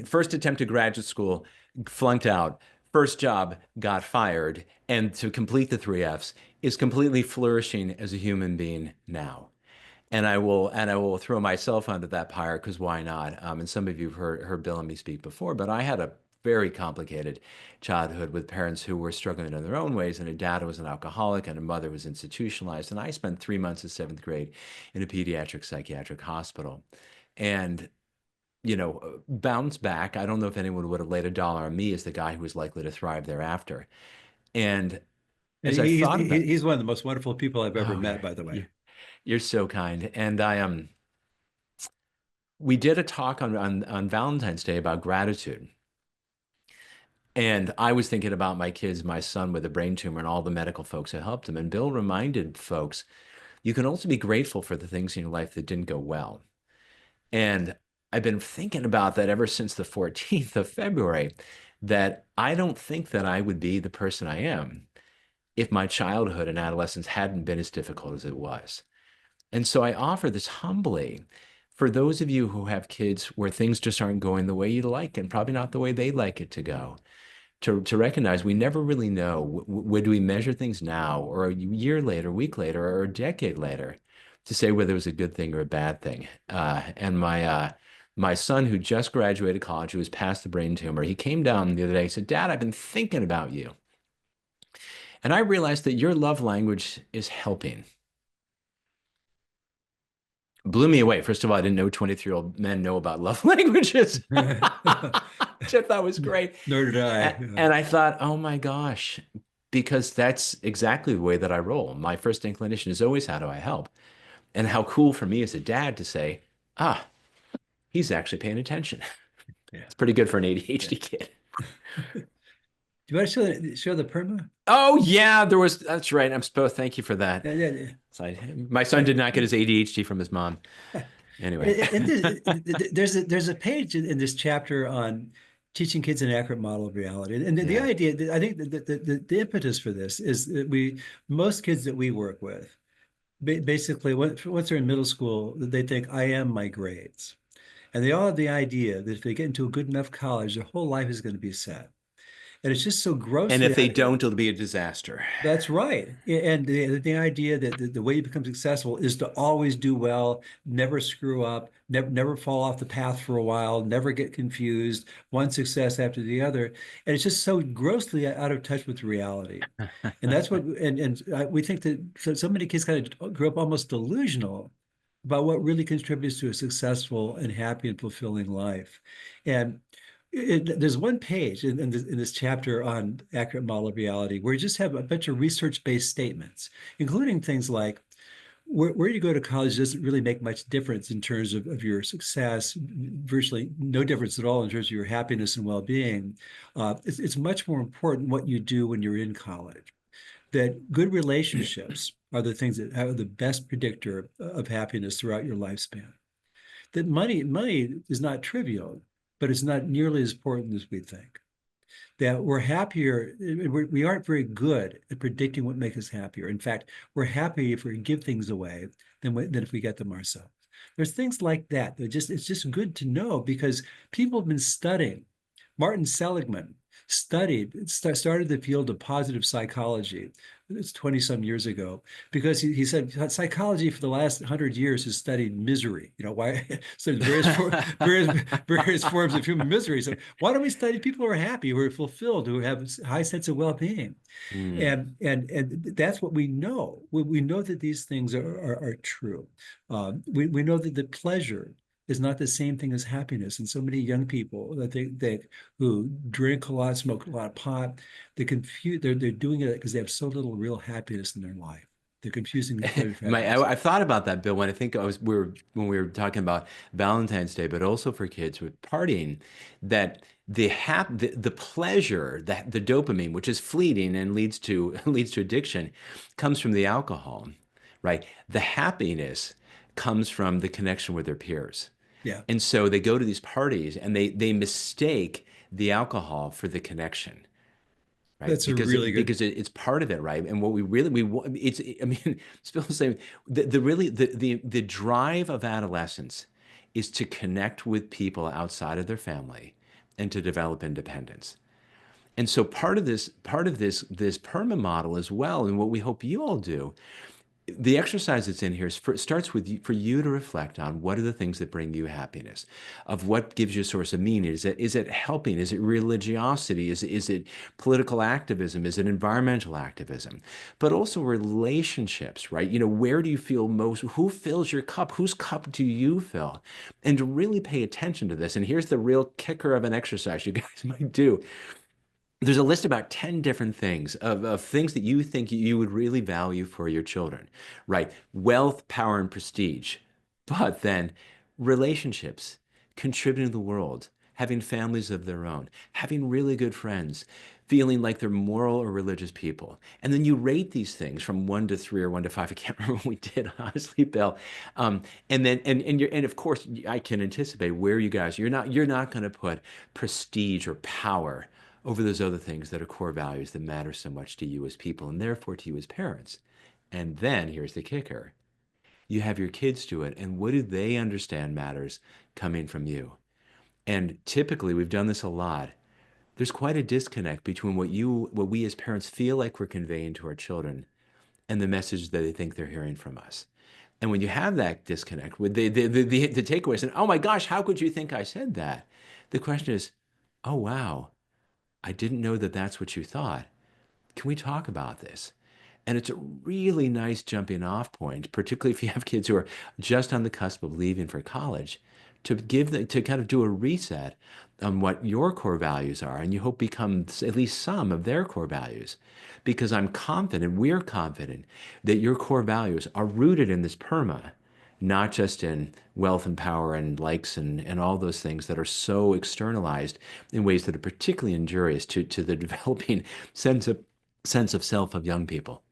first attempt to graduate school, flunked out, first job, got fired, and to complete the 3 Fs, is completely flourishing as a human being now. And I will throw myself under that pyre because why not? And some of you have heard Bill and me speak before, but I had a very complicated childhood with parents who were struggling in their own ways, and a dad was an alcoholic and a mother was institutionalized. And I spent 3 months of seventh grade in a pediatric psychiatric hospital. And bounce back. I don't know if anyone would have laid a dollar on me as the guy who was likely to thrive thereafter. And and as I thought about, he's one of the most wonderful people I've ever oh, met, by the way. you're so kind. And we did a talk on Valentine's Day about gratitude. And I was thinking about my kids, my son with a brain tumor, and all the medical folks who helped him. And Bill reminded folks, you can also be grateful for the things in your life that didn't go well. And I've been thinking about that ever since the 14th of February, that I don't think that I would be the person I am if my childhood and adolescence hadn't been as difficult as it was. And so I offer this humbly for those of you who have kids where things just aren't going the way you'd like and probably not the way they'd like it to go, to recognize we never really know. Would we measure things now or a year later, a week later, or a decade later to say whether it was a good thing or a bad thing? And My son, who just graduated college, who was past the brain tumor, he came down the other day. He said, Dad, I've been thinking about you. And I realized that your love language is helping. Blew me away. First of all, I didn't know 23-year-old men know about love languages, which I thought was great. Nor did I. And I thought, oh my gosh, because that's exactly the way that I roll. My first inclination is always, how do I help? And how cool for me as a dad to say, ah, he's actually paying attention. Yeah. It's pretty good for an ADHD kid. Do you want to show the perma? Oh yeah, that's right. I'm supposed, thank you for that. Yeah. So my son did not get his ADHD from his mom. Anyway. There's a page in this chapter on teaching kids an accurate model of reality. And the Yeah. idea, I think the impetus for this is that most kids that we work with, basically once they're in middle school, they think, I am my grades. And they all have the idea that if they get into a good enough college, their whole life is going to be set. And it's just so And grossly if they don't, it'll be a disaster. That's right. And the idea that the way you become successful is to always do well, never screw up, never fall off the path for a while, never get confused, one success after the other. And it's just so grossly out of touch with reality. And that's what, we think that so many kids kind of grew up almost delusional about what really contributes to a successful and happy and fulfilling life. And there's one page in this chapter on accurate model of reality where you just have a bunch of research-based statements, including things like where you go to college doesn't really make much difference in terms of your success, virtually no difference at all in terms of your happiness and well-being. It's much more important what you do when you're in college. That good relationships are the things that are the best predictor of happiness throughout your lifespan. That money is not trivial, but it's not nearly as important as we think. That we're happier, we aren't very good at predicting what makes us happier. In fact, we're happy if we give things away than if we get them ourselves. There's things like that. It's just good to know because people have been studying. Martin Seligman started the field of positive psychology. It's 20 some years ago, because he said psychology for the last 100 years has studied misery. Why? So various forms of human misery. So why don't we study people who are happy, who are fulfilled, who have a high sense of well-being? And that's what we know. We know that these things are true. We know that the pleasure is not the same thing as happiness. And so many young people that who drink a lot, smoke a lot of pot, they're doing it because they have so little real happiness in their life. They're confusing I've thought about that, Bill, when I think when we were talking about Valentine's Day, but also for kids with partying, that the pleasure, that the dopamine, which is fleeting and leads to addiction, comes from the alcohol, right? The happiness comes from the connection with their peers. Yeah. And so they go to these parties and they mistake the alcohol for the connection. Right. That's because it's part of it, right? And what we want, I mean, Spill's saying the drive of adolescence is to connect with people outside of their family and to develop independence. And so part of this PERMA model as well, and what we hope you all do, the exercise that's in here starts with for you to reflect on what are the things that bring you happiness, of what gives you a source of meaning. Is it helping? Is it religiosity? Is it political activism? Is it environmental activism? But also relationships, right? Where do you feel most? Who fills your cup? Whose cup do you fill? And to really pay attention to this. And here's the real kicker of an exercise you guys might do. There's a list about 10 different things of things that you think you would really value for your children, right? Wealth, power, and prestige. But then relationships, contributing to the world, having families of their own, having really good friends, feeling like they're moral or religious people. And then you rate these things from 1 to 3 or 1 to 5. I can't remember what we did, honestly, Bill. And then and of course I can anticipate where you guys, you're not going to put prestige or power over those other things that are core values that matter so much to you as people and therefore to you as parents. And then here's the kicker. You have your kids do it, and what do they understand matters coming from you? And typically, we've done this a lot. There's quite a disconnect between what we as parents feel like we're conveying to our children and the message that they think they're hearing from us. And when you have that disconnect with the takeaway is, oh my gosh, how could you think I said that? The question is, oh wow, I didn't know that that's what you thought. Can we talk about this? And it's a really nice jumping off point, particularly if you have kids who are just on the cusp of leaving for college, to give them to kind of do a reset on what your core values are, and you hope becomes at least some of their core values. Because I'm confident, we're confident that your core values are rooted in this PERMA, not just in wealth and power and likes and all those things that are so externalized in ways that are particularly injurious to the developing sense of sense of self of young people.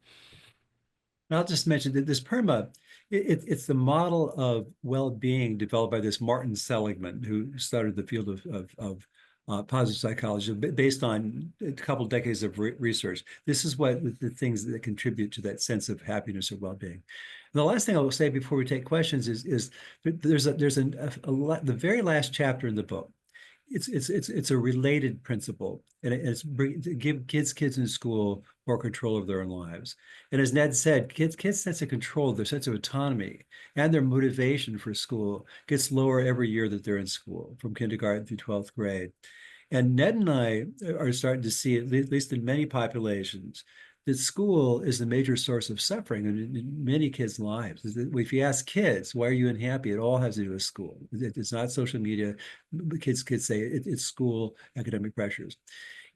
And I'll just mention that this PERMA, it's the model of well-being developed by this Martin Seligman, who started the field of positive psychology based on a couple decades of research. This is what the things that contribute to that sense of happiness or well-being. And the last thing I will say before we take questions is there's the very last chapter in the book. It's a related principle, and it's to give kids in school more control of their own lives. And as Ned said, kids' sense of control, their sense of autonomy, and their motivation for school gets lower every year that they're in school, from kindergarten through 12th grade. And Ned and I are starting to see, at least in many populations, that school is a major source of suffering in many kids' lives. If you ask kids, why are you unhappy? It all has to do with school. It's not social media. Kids say it's school, academic pressures.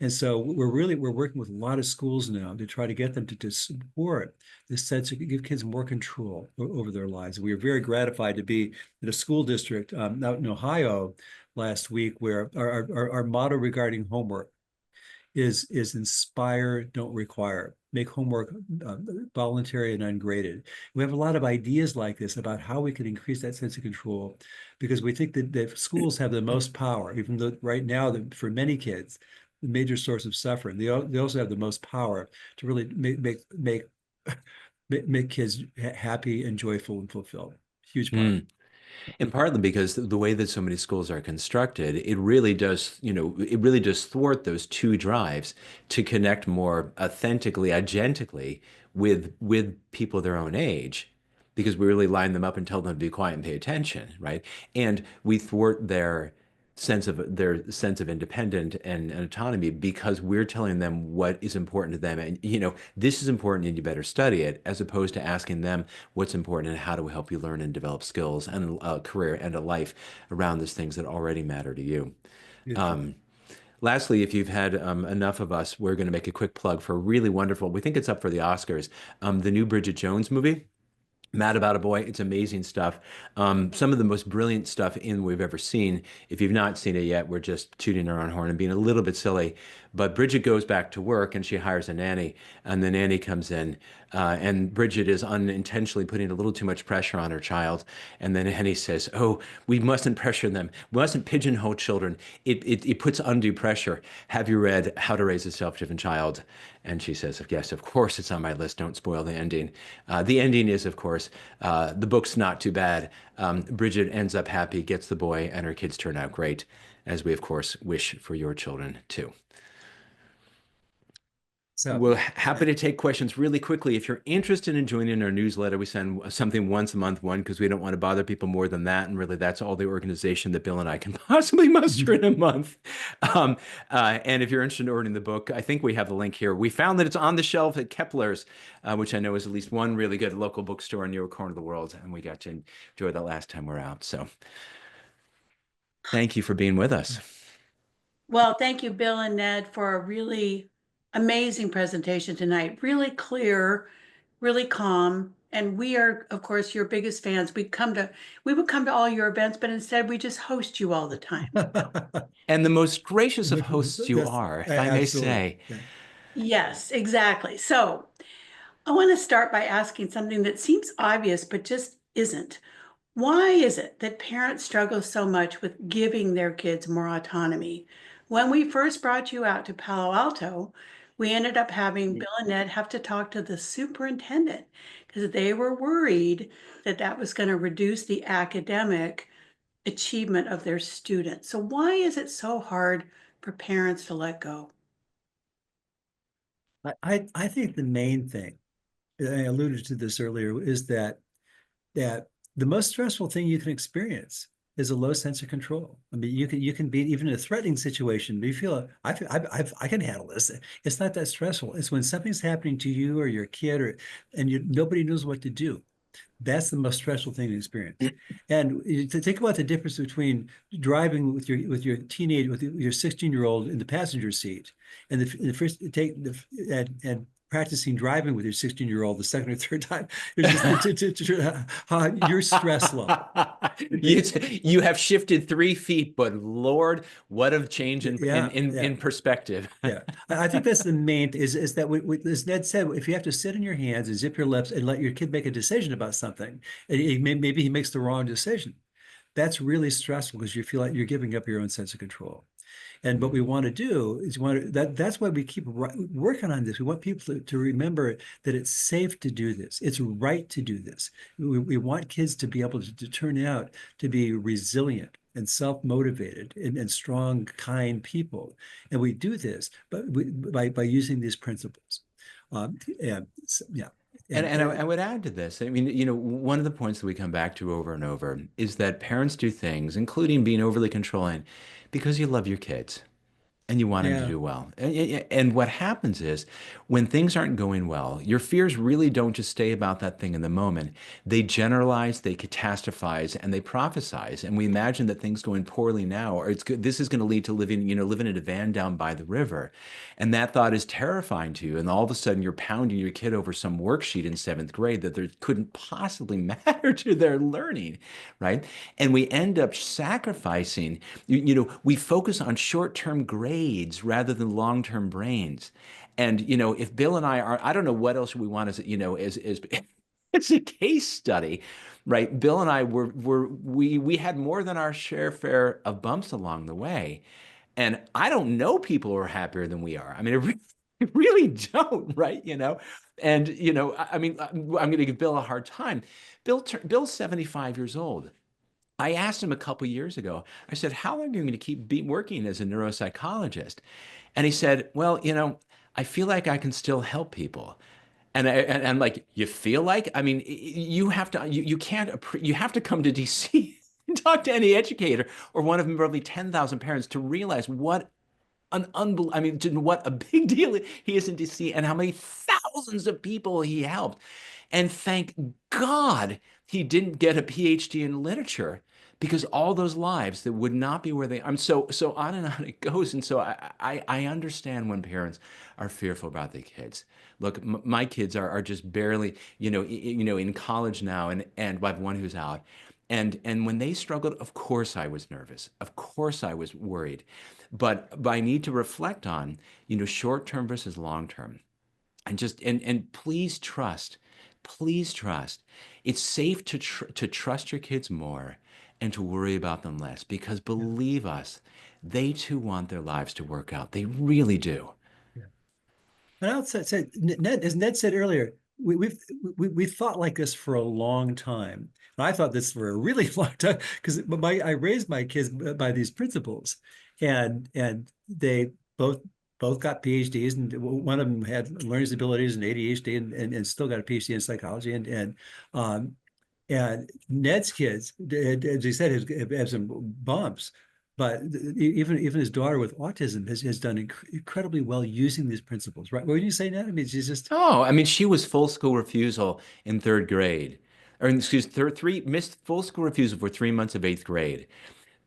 And so we're working with a lot of schools now to try to get them to support this sense of give kids more control over their lives. We are very gratified to be in a school district out in Ohio last week where our motto regarding homework is inspire, don't require. Make homework voluntary and ungraded. We have a lot of ideas like this about how we can increase that sense of control, because we think that schools have the most power, even though right now, for many kids, the major source of suffering. They also have the most power to really make kids happy and joyful and fulfilled. Huge power. Mm. And partly because the way that so many schools are constructed, it really does, it really does thwart those two drives to connect more authentically, agentically with people their own age, because we really line them up and tell them to be quiet and pay attention, right? And we thwart their sense of independent and autonomy because we're telling them what is important to them. And, this is important and you better study it, as opposed to asking them what's important and how do we help you learn and develop skills and a career and a life around those things that already matter to you. Beautiful. Um, Lastly, if you've had enough of us, we're going to make a quick plug for a really wonderful, we think it's up for the Oscars, the new Bridget Jones movie. Mad About a Boy. It's amazing stuff. Some of the most brilliant stuff in we've ever seen. If you've not seen it yet, we're just tooting our own horn and being a little bit silly. But Bridget goes back to work and she hires a nanny, and the nanny comes in, and Bridget is unintentionally putting a little too much pressure on her child. And the nanny says, "Oh, we mustn't pressure them. We mustn't pigeonhole children. It puts undue pressure. Have you read How to Raise a Self-Driven Child?" And she says, "Yes, of course it's on my list. Don't spoil the ending." The ending is, of course, the book's not too bad. Bridget ends up happy, gets the boy, and her kids turn out great, as we, of course, wish for your children too. So We're happy to take questions really quickly. If you're interested in joining our newsletter, we send something once a month, because we don't want to bother people more than that. And really, that's all the organization that Bill and I can possibly muster in a month. And if you're interested in ordering the book, I think we have the link here. We found that it's on the shelf at Kepler's, which I know is at least one really good local bookstore in your corner of the world. And we got to enjoy that last time we're out. So thank you for being with us. Well, thank you, Bill and Ned, for a really amazing presentation tonight. Really clear, really calm. And we are, of course, your biggest fans. We would come to all your events, but instead we just host you all the time. And the most gracious of hosts you That's are, if I may absolutely. say. Yeah. Yes, exactly. So I want to start by asking something that seems obvious, but just isn't. Why is it that parents struggle so much with giving their kids more autonomy? When we first brought you out to Palo Alto, we ended up having Bill and Ned have to talk to the superintendent because they were worried that that was going to reduce the academic achievement of their students. So why is it so hard for parents to let go? I think the main thing, I alluded to this earlier, is that the most stressful thing you can experience is a low sense of control. I mean, you can be even in a threatening situation, but you feel I can handle this. It's not that stressful. It's when something's happening to you or your kid, and nobody knows what to do. That's the most stressful thing to experience. And to think about the difference between driving with your teenage with your 16-year-old in the passenger seat, and the first take the and practicing driving with your 16-year-old the second or third time, it's just your stress level. You have shifted 3 feet, but Lord, what a change Yeah, in perspective. Yeah, I think that's the main is that as Ned said, if you have to sit in your hands and zip your lips and let your kid make a decision about something, and maybe he makes the wrong decision, that's really stressful because you feel like you're giving up your own sense of control. And what we want to do is that's why we keep working on this. We want people to remember that it's safe to do this. It's right to do this. We want kids to be able to turn out to be resilient and self-motivated and strong, kind people. And we do this by using these principles. And yeah. And I would add to this. I mean, one of the points that we come back to over and over is that parents do things, including being overly controlling, because you love your kids and you want them to Yeah. do well. And what happens is when things aren't going well, your fears really don't just stay about that thing in the moment. They generalize, they catastrophize, and they prophesize. And we imagine that things going poorly now, or this is going to lead to living in a van down by the river. And that thought is terrifying to you. And all of a sudden you're pounding your kid over some worksheet in 7th grade that there couldn't possibly matter to their learning, right? And we end up sacrificing, we focus on short-term grades rather than long-term brains. And, if Bill and I are, I don't know what else we want as, as it's a case study, right? Bill and I we had more than our share of bumps along the way. And I don't know people who are happier than we are. I mean, I really don't, right? And, I mean, I'm going to give Bill a hard time. Bill's 75 years old. I asked him a couple years ago, I said, how long are you going to keep working as a neuropsychologist? And he said, well, I feel like I can still help people. And I'm like, you feel like? I mean, you have to, you can't, you have to come to DC and talk to any educator or one of probably 10,000 parents to realize what what a big deal he is in DC and how many thousands of people he helped. And thank God he didn't get a PhD in literature because all those lives that would not be where they I'm so on and on it goes. And so I understand when parents are fearful about their kids. Look, my kids are just barely, in college now, and I have one who's out. And when they struggled, of course I was nervous. Of course I was worried. But I need to reflect on, short term versus long term. And please trust. It's safe to trust your kids more and to worry about them less because believe us, they too want their lives to work out. They really do. Yeah. And I'll say, Ned, as Ned said earlier, we've thought like this for a long time. And I thought this for a really long time because I raised my kids by these principles, and they both got PhDs, and one of them had learning disabilities and ADHD, and still got a PhD in psychology, and Ned's kids, as he said, have some bumps, but even his daughter with autism has done incredibly well using these principles, right? What did you say, Ned? I mean, she's just Oh, I mean, she was full school refusal in 3rd grade. Or excuse missed full school refusal for 3 months of 8th grade.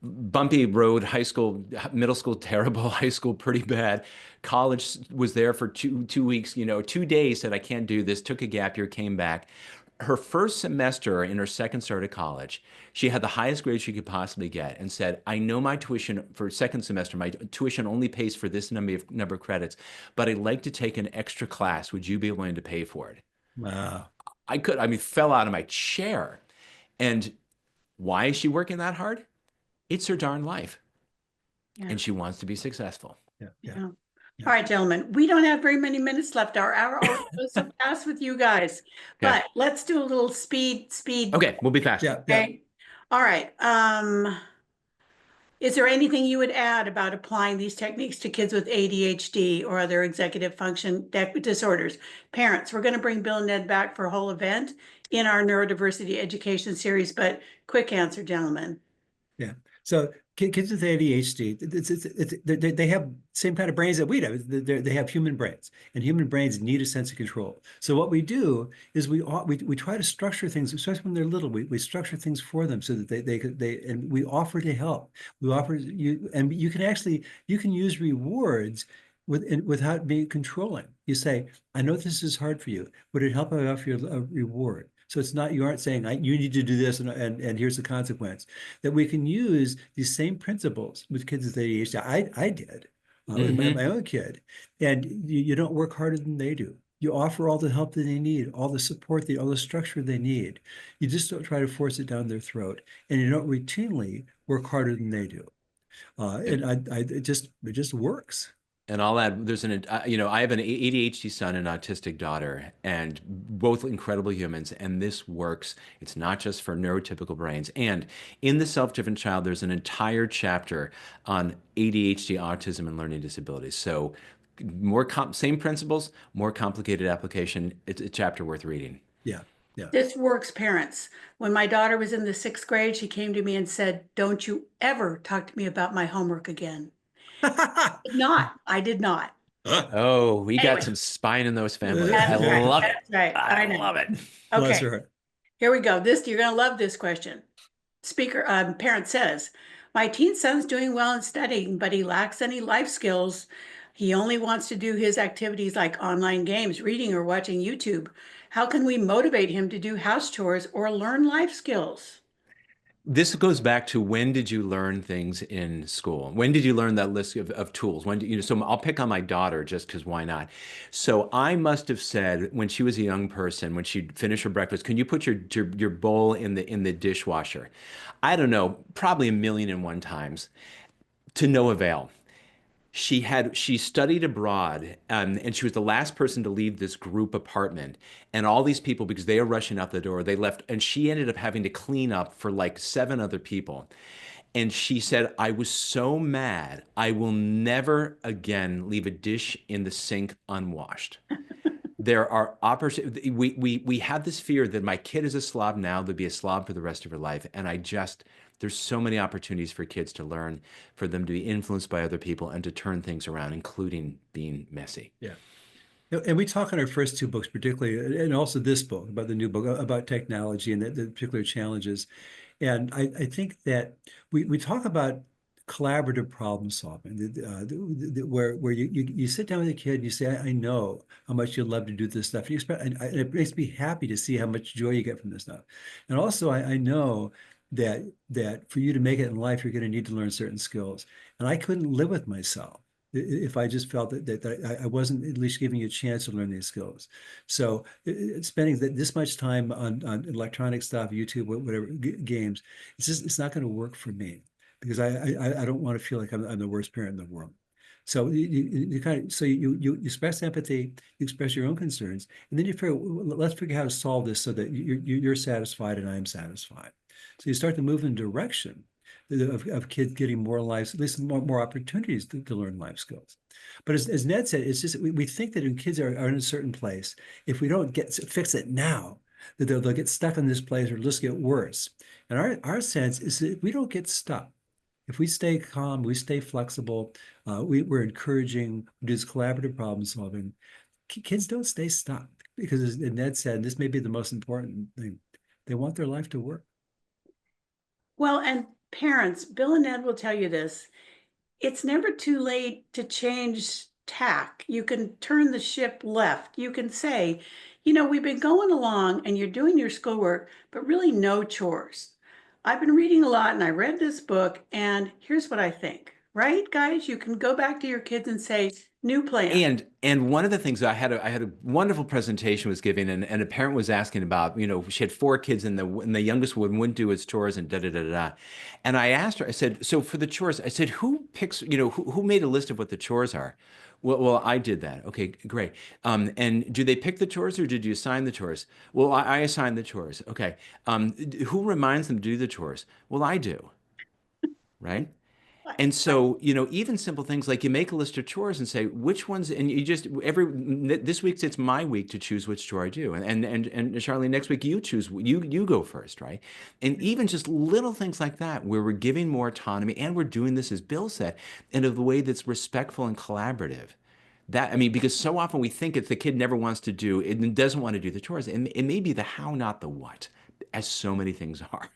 Bumpy road, high school, middle school, terrible, high school, pretty bad. College was there for 2 weeks, 2 days, said, I can't do this, took a gap year, came back. Her first semester in her second start of college, she had the highest grade she could possibly get and said, I know my tuition for second semester, my tuition only pays for this number of credits, but I'd like to take an extra class. Would you be willing to pay for it? wow. I mean, fell out of my chair. And why is she working that hard? It's her darn life. Yeah. And she wants to be successful. Yeah. Yeah. All right, gentlemen, we don't have very many minutes left. Our hour already goes so fast with you guys, but let's do a little speed. Okay, we'll be fast. Yeah. Okay. All right. Is there anything you would add about applying these techniques to kids with ADHD or other executive function disorders? Parents, we're going to bring Bill and Ned back for a whole event. in our neurodiversity education series, but quick answer, gentlemen. Yeah. So kids with ADHD, they have same kind of brains that we do. They have human brains, and human brains need a sense of control. So what we do is we try to structure things, especially when they're little. We structure things for them so that they and we offer to help. We offer you, and you can use rewards without being controlling. You say, I know this is hard for you. Would it help if I offer you a reward? So it's not, you aren't saying, you need to do this and here's the consequence. That we can use these same principles with kids with ADHD. I did with my own kid. And you don't work harder than they do. You offer all the help that they need, all the support, all the structure they need. You just don't try to force it down their throat. And you don't routinely work harder than they do. It just works. And I'll add, I have an ADHD son and an autistic daughter, and both incredible humans. And this works. It's not just for neurotypical brains. And in The Self-Driven Child, there's an entire chapter on ADHD, autism, and learning disabilities. So same principles, more complicated application. It's a chapter worth reading. Yeah. Yeah. This works, parents. When my daughter was in the 6th grade, she came to me and said, "Don't you ever talk to me about my homework again." I did not. Oh, we Anyway. got some spine in those families. That's I right. love it. That's right. I know. love it. Bless Okay, her heart. here we go. You're gonna love this question. Parent says, "My teen son's doing well in studying, but he lacks any life skills. He only wants to do his activities like online games, reading, or watching YouTube. How can we motivate him to do house chores or learn life skills?" This goes back to, when did you learn things in school? When did you learn that list of tools? So I'll pick on my daughter just because why not? So I must have said, when she was a young person, when she'd finish her breakfast, can you put your bowl in the dishwasher? I don't know, probably 1,000,001 times, to no avail. She studied abroad, and she was the last person to leave this group apartment. And all these people, because they were rushing out the door, they left, and she ended up having to clean up for like 7 other people. And she said, I was so mad, I will never again leave a dish in the sink unwashed. There are opportunities. We have this fear that my kid is a slob now, they'll be a slob for the rest of her life. And there's so many opportunities for kids to learn, for them to be influenced by other people and to turn things around, including being messy. Yeah. And we talk in our first 2 books, particularly, and also this book about the new book about technology and the particular challenges. And I think that we talk about collaborative problem solving, where you sit down with a kid, and you say, I know how much you love to do this stuff. And it makes me happy to see how much joy you get from this stuff. And also, I know that for you to make it in life, you're going to need to learn certain skills. And I couldn't live with myself if I just felt that I wasn't at least giving you a chance to learn these skills. So spending this much time on electronic stuff, YouTube, whatever, games, it's not going to work for me, because I don't want to feel like I'm the worst parent in the world. So you express empathy, you express your own concerns, and then let's figure out how to solve this so that you're satisfied and I'm satisfied. So you start to move in the direction of kids getting more lives, at least more opportunities to learn life skills. But as Ned said, it's just we think that when kids are in a certain place, if we don't fix it now, that they'll get stuck in this place or just get worse. And our sense is that we don't get stuck. If we stay calm, we stay flexible, we're encouraging, we do this collaborative problem solving, kids don't stay stuck, because as Ned said, and this may be the most important thing, they want their life to work. Well, and parents, Bill and Ed will tell you this, it's never too late to change tack. You can turn the ship left. You can say, we've been going along and you're doing your schoolwork, but really no chores. I've been reading a lot and I read this book, and here's what I think, right, guys? You can go back to your kids and say, new plan. And one of the things, I had a wonderful presentation was giving, and a parent was asking about, she had 4 kids, and the youngest one wouldn't do his chores, and da da da da. And I asked her, I said, so for the chores, I said, who picks, who made a list of what the chores are? Well, I did that. Okay, great. And do they pick the chores, or did you assign the chores? Well, I assigned the chores. Okay. Who reminds them to do the chores? Well, I do. Right? And so, even simple things like you make a list of chores and say which ones, and you just this week's it's my week to choose which chore I do, and Charlene, next week you choose, you go first, right? And even just little things like that, where we're giving more autonomy, and we're doing this, as Bill said, in a way that's respectful and collaborative. That, I mean, because so often we think it's the kid never wants to do it and doesn't want to do the chores, and it may be the how, not the what, as so many things are.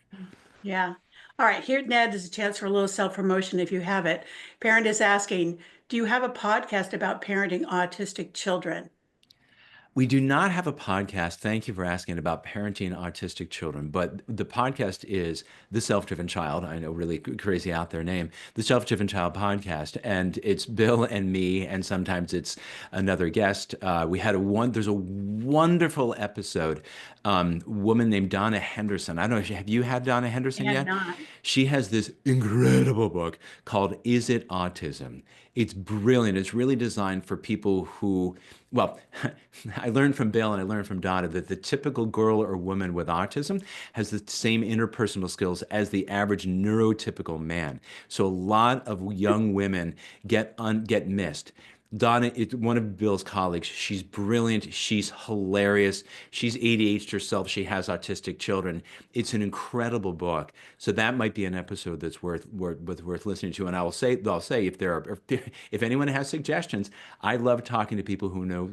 Yeah. All right. Here, Ned, is a chance for a little self-promotion if you have it. Parent is asking, do you have a podcast about parenting autistic children? We do not have a podcast. Thank you for asking about parenting autistic children. But the podcast is The Self-Driven Child. I know, really crazy out there name, The Self-Driven Child podcast. And it's Bill and me, and sometimes it's another guest. There's a wonderful episode. Woman named Donna Henderson. I don't know, have you had Donna Henderson And yet? not. She has this incredible book called Is It Autism? It's brilliant. It's really designed for people who, well, I learned from Bill and I learned from Donna that the typical girl or woman with autism has the same interpersonal skills as the average neurotypical man. So a lot of young women get missed. Donna is one of Bill's colleagues. She's brilliant. She's hilarious. She's ADHD herself. She has autistic children. It's an incredible book. So that might be an episode that's worth listening to. And I'll say if anyone has suggestions, I love talking to people who know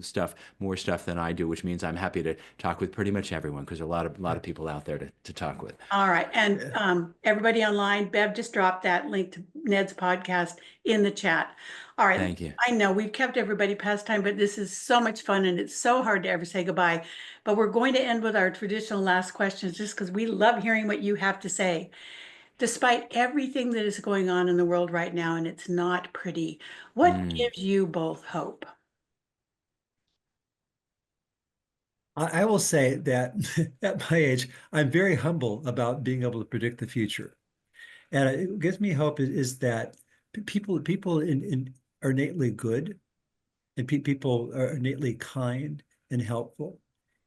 more stuff than I do, which means I'm happy to talk with pretty much everyone, because there are a lot of people out there to talk with. All right. And everybody online, Bev just dropped that link to Ned's podcast in the chat. All right. Thank you. I know we've kept everybody past time, but this is so much fun and it's so hard to ever say goodbye. But we're going to end with our traditional last questions just because we love hearing what you have to say. Despite everything that is going on in the world right now, and it's not pretty, what gives you both hope? I will say that at my age, I'm very humble about being able to predict the future. And it gives me hope is that people are innately good, and people are innately kind and helpful.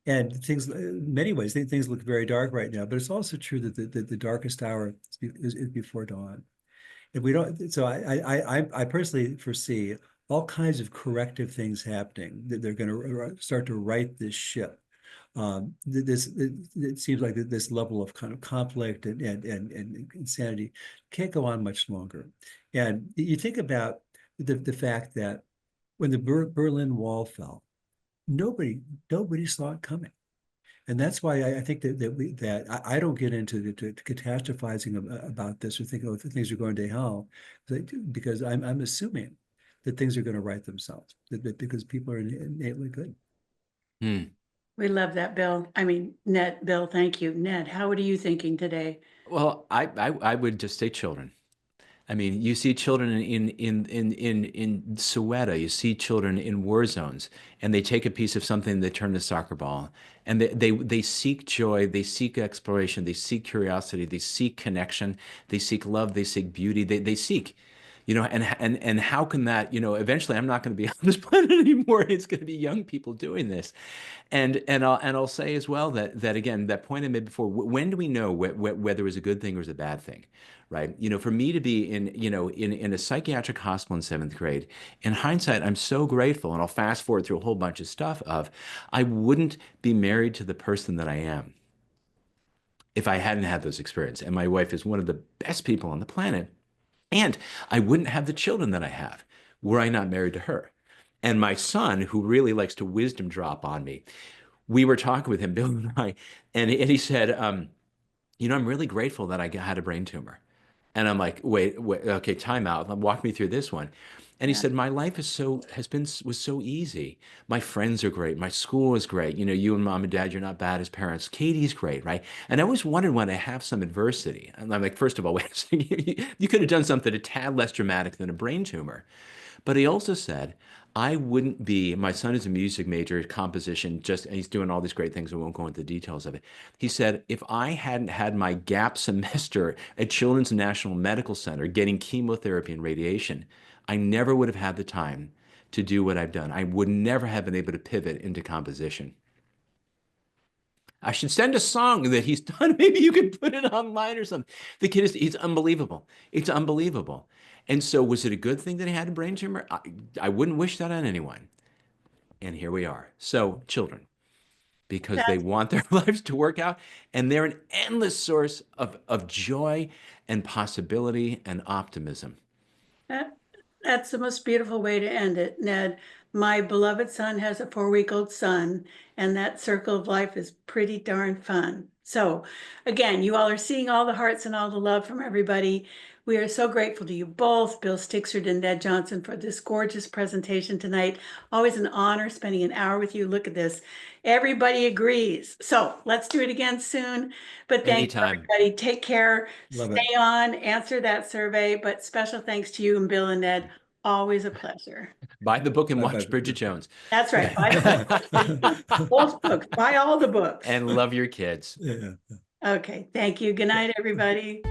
And things, in many ways, things look very dark right now, but it's also true that the darkest hour is before dawn. If we don't, so I personally foresee all kinds of corrective things happening, that they're going to start to right this ship. It seems like this level of kind of conflict and insanity can't go on much longer. And you think about the fact that when the Berlin Wall fell, nobody saw it coming. And that's why I think that I don't get into catastrophizing about this or thinking, oh, things are going to hell, because I'm assuming that things are going to right themselves, because people are innately good. Hmm. We love that, Bill. I mean, Ned, Bill, thank you. Ned, how are you thinking today? Well, I would just say children. I mean, you see children in Soweto, you see children in war zones, and they take a piece of something, they turn to soccer ball, and they seek joy, they seek exploration, they seek curiosity, they seek connection, they seek love, they seek beauty, they seek, and how can that, eventually I'm not going to be on this planet anymore. It's going to be young people doing this. And I'll say as well that again, that point I made before, when do we know whether it's a good thing or it's a bad thing, right? For me to be in a psychiatric hospital in seventh grade, in hindsight, I'm so grateful, and I'll fast forward through a whole bunch of stuff of, I wouldn't be married to the person that I am if I hadn't had those experiences. And my wife is one of the best people on the planet. And I wouldn't have the children that I have were I not married to her. And my son, who really likes to wisdom drop on me, we were talking with him, Bill and I, and he said, I'm really grateful that I had a brain tumor. And I'm like, wait, okay, time out. Walk me through this one. And he Yeah. said, my life was so easy. My friends are great. My school is great. You and mom and dad, you're not bad as parents. Katie's great, right? And I always wondered when I have some adversity. And I'm like, first of all, wait a second, you could have done something a tad less dramatic than a brain tumor. But he also said, my son is a music major, composition, and he's doing all these great things. I won't go into the details of it. He said, if I hadn't had my gap semester at Children's National Medical Center getting chemotherapy and radiation, I never would have had the time to do what I've done. I would never have been able to pivot into composition. I should send a song that he's done. Maybe you could put it online or something. He's unbelievable. It's unbelievable. And so was it a good thing that he had a brain tumor? I wouldn't wish that on anyone. And here we are. So children, because they That's want their lives to work out, and they're an endless source of joy and possibility and optimism. that, that's the most beautiful way to end it, Ned. My beloved son has a 4-week-old son, and that circle of life is pretty darn fun. So, again, you all are seeing all the hearts and all the love from everybody. We are so grateful to you both, Bill Stixrud and Ned Johnson, for this gorgeous presentation tonight. Always an honor spending an hour with you. Look at this. Everybody agrees. So let's do it again soon. But thank you, Anytime. everybody. Take care. Love Stay it. on, answer that survey. But special thanks to you and Bill and Ned. Always a pleasure. Buy the book and Bye-bye. watch Bridget Jones. That's right. Buy the book. Both books. Buy all the books. And love your kids. Yeah. Okay. Thank you. Good night, everybody.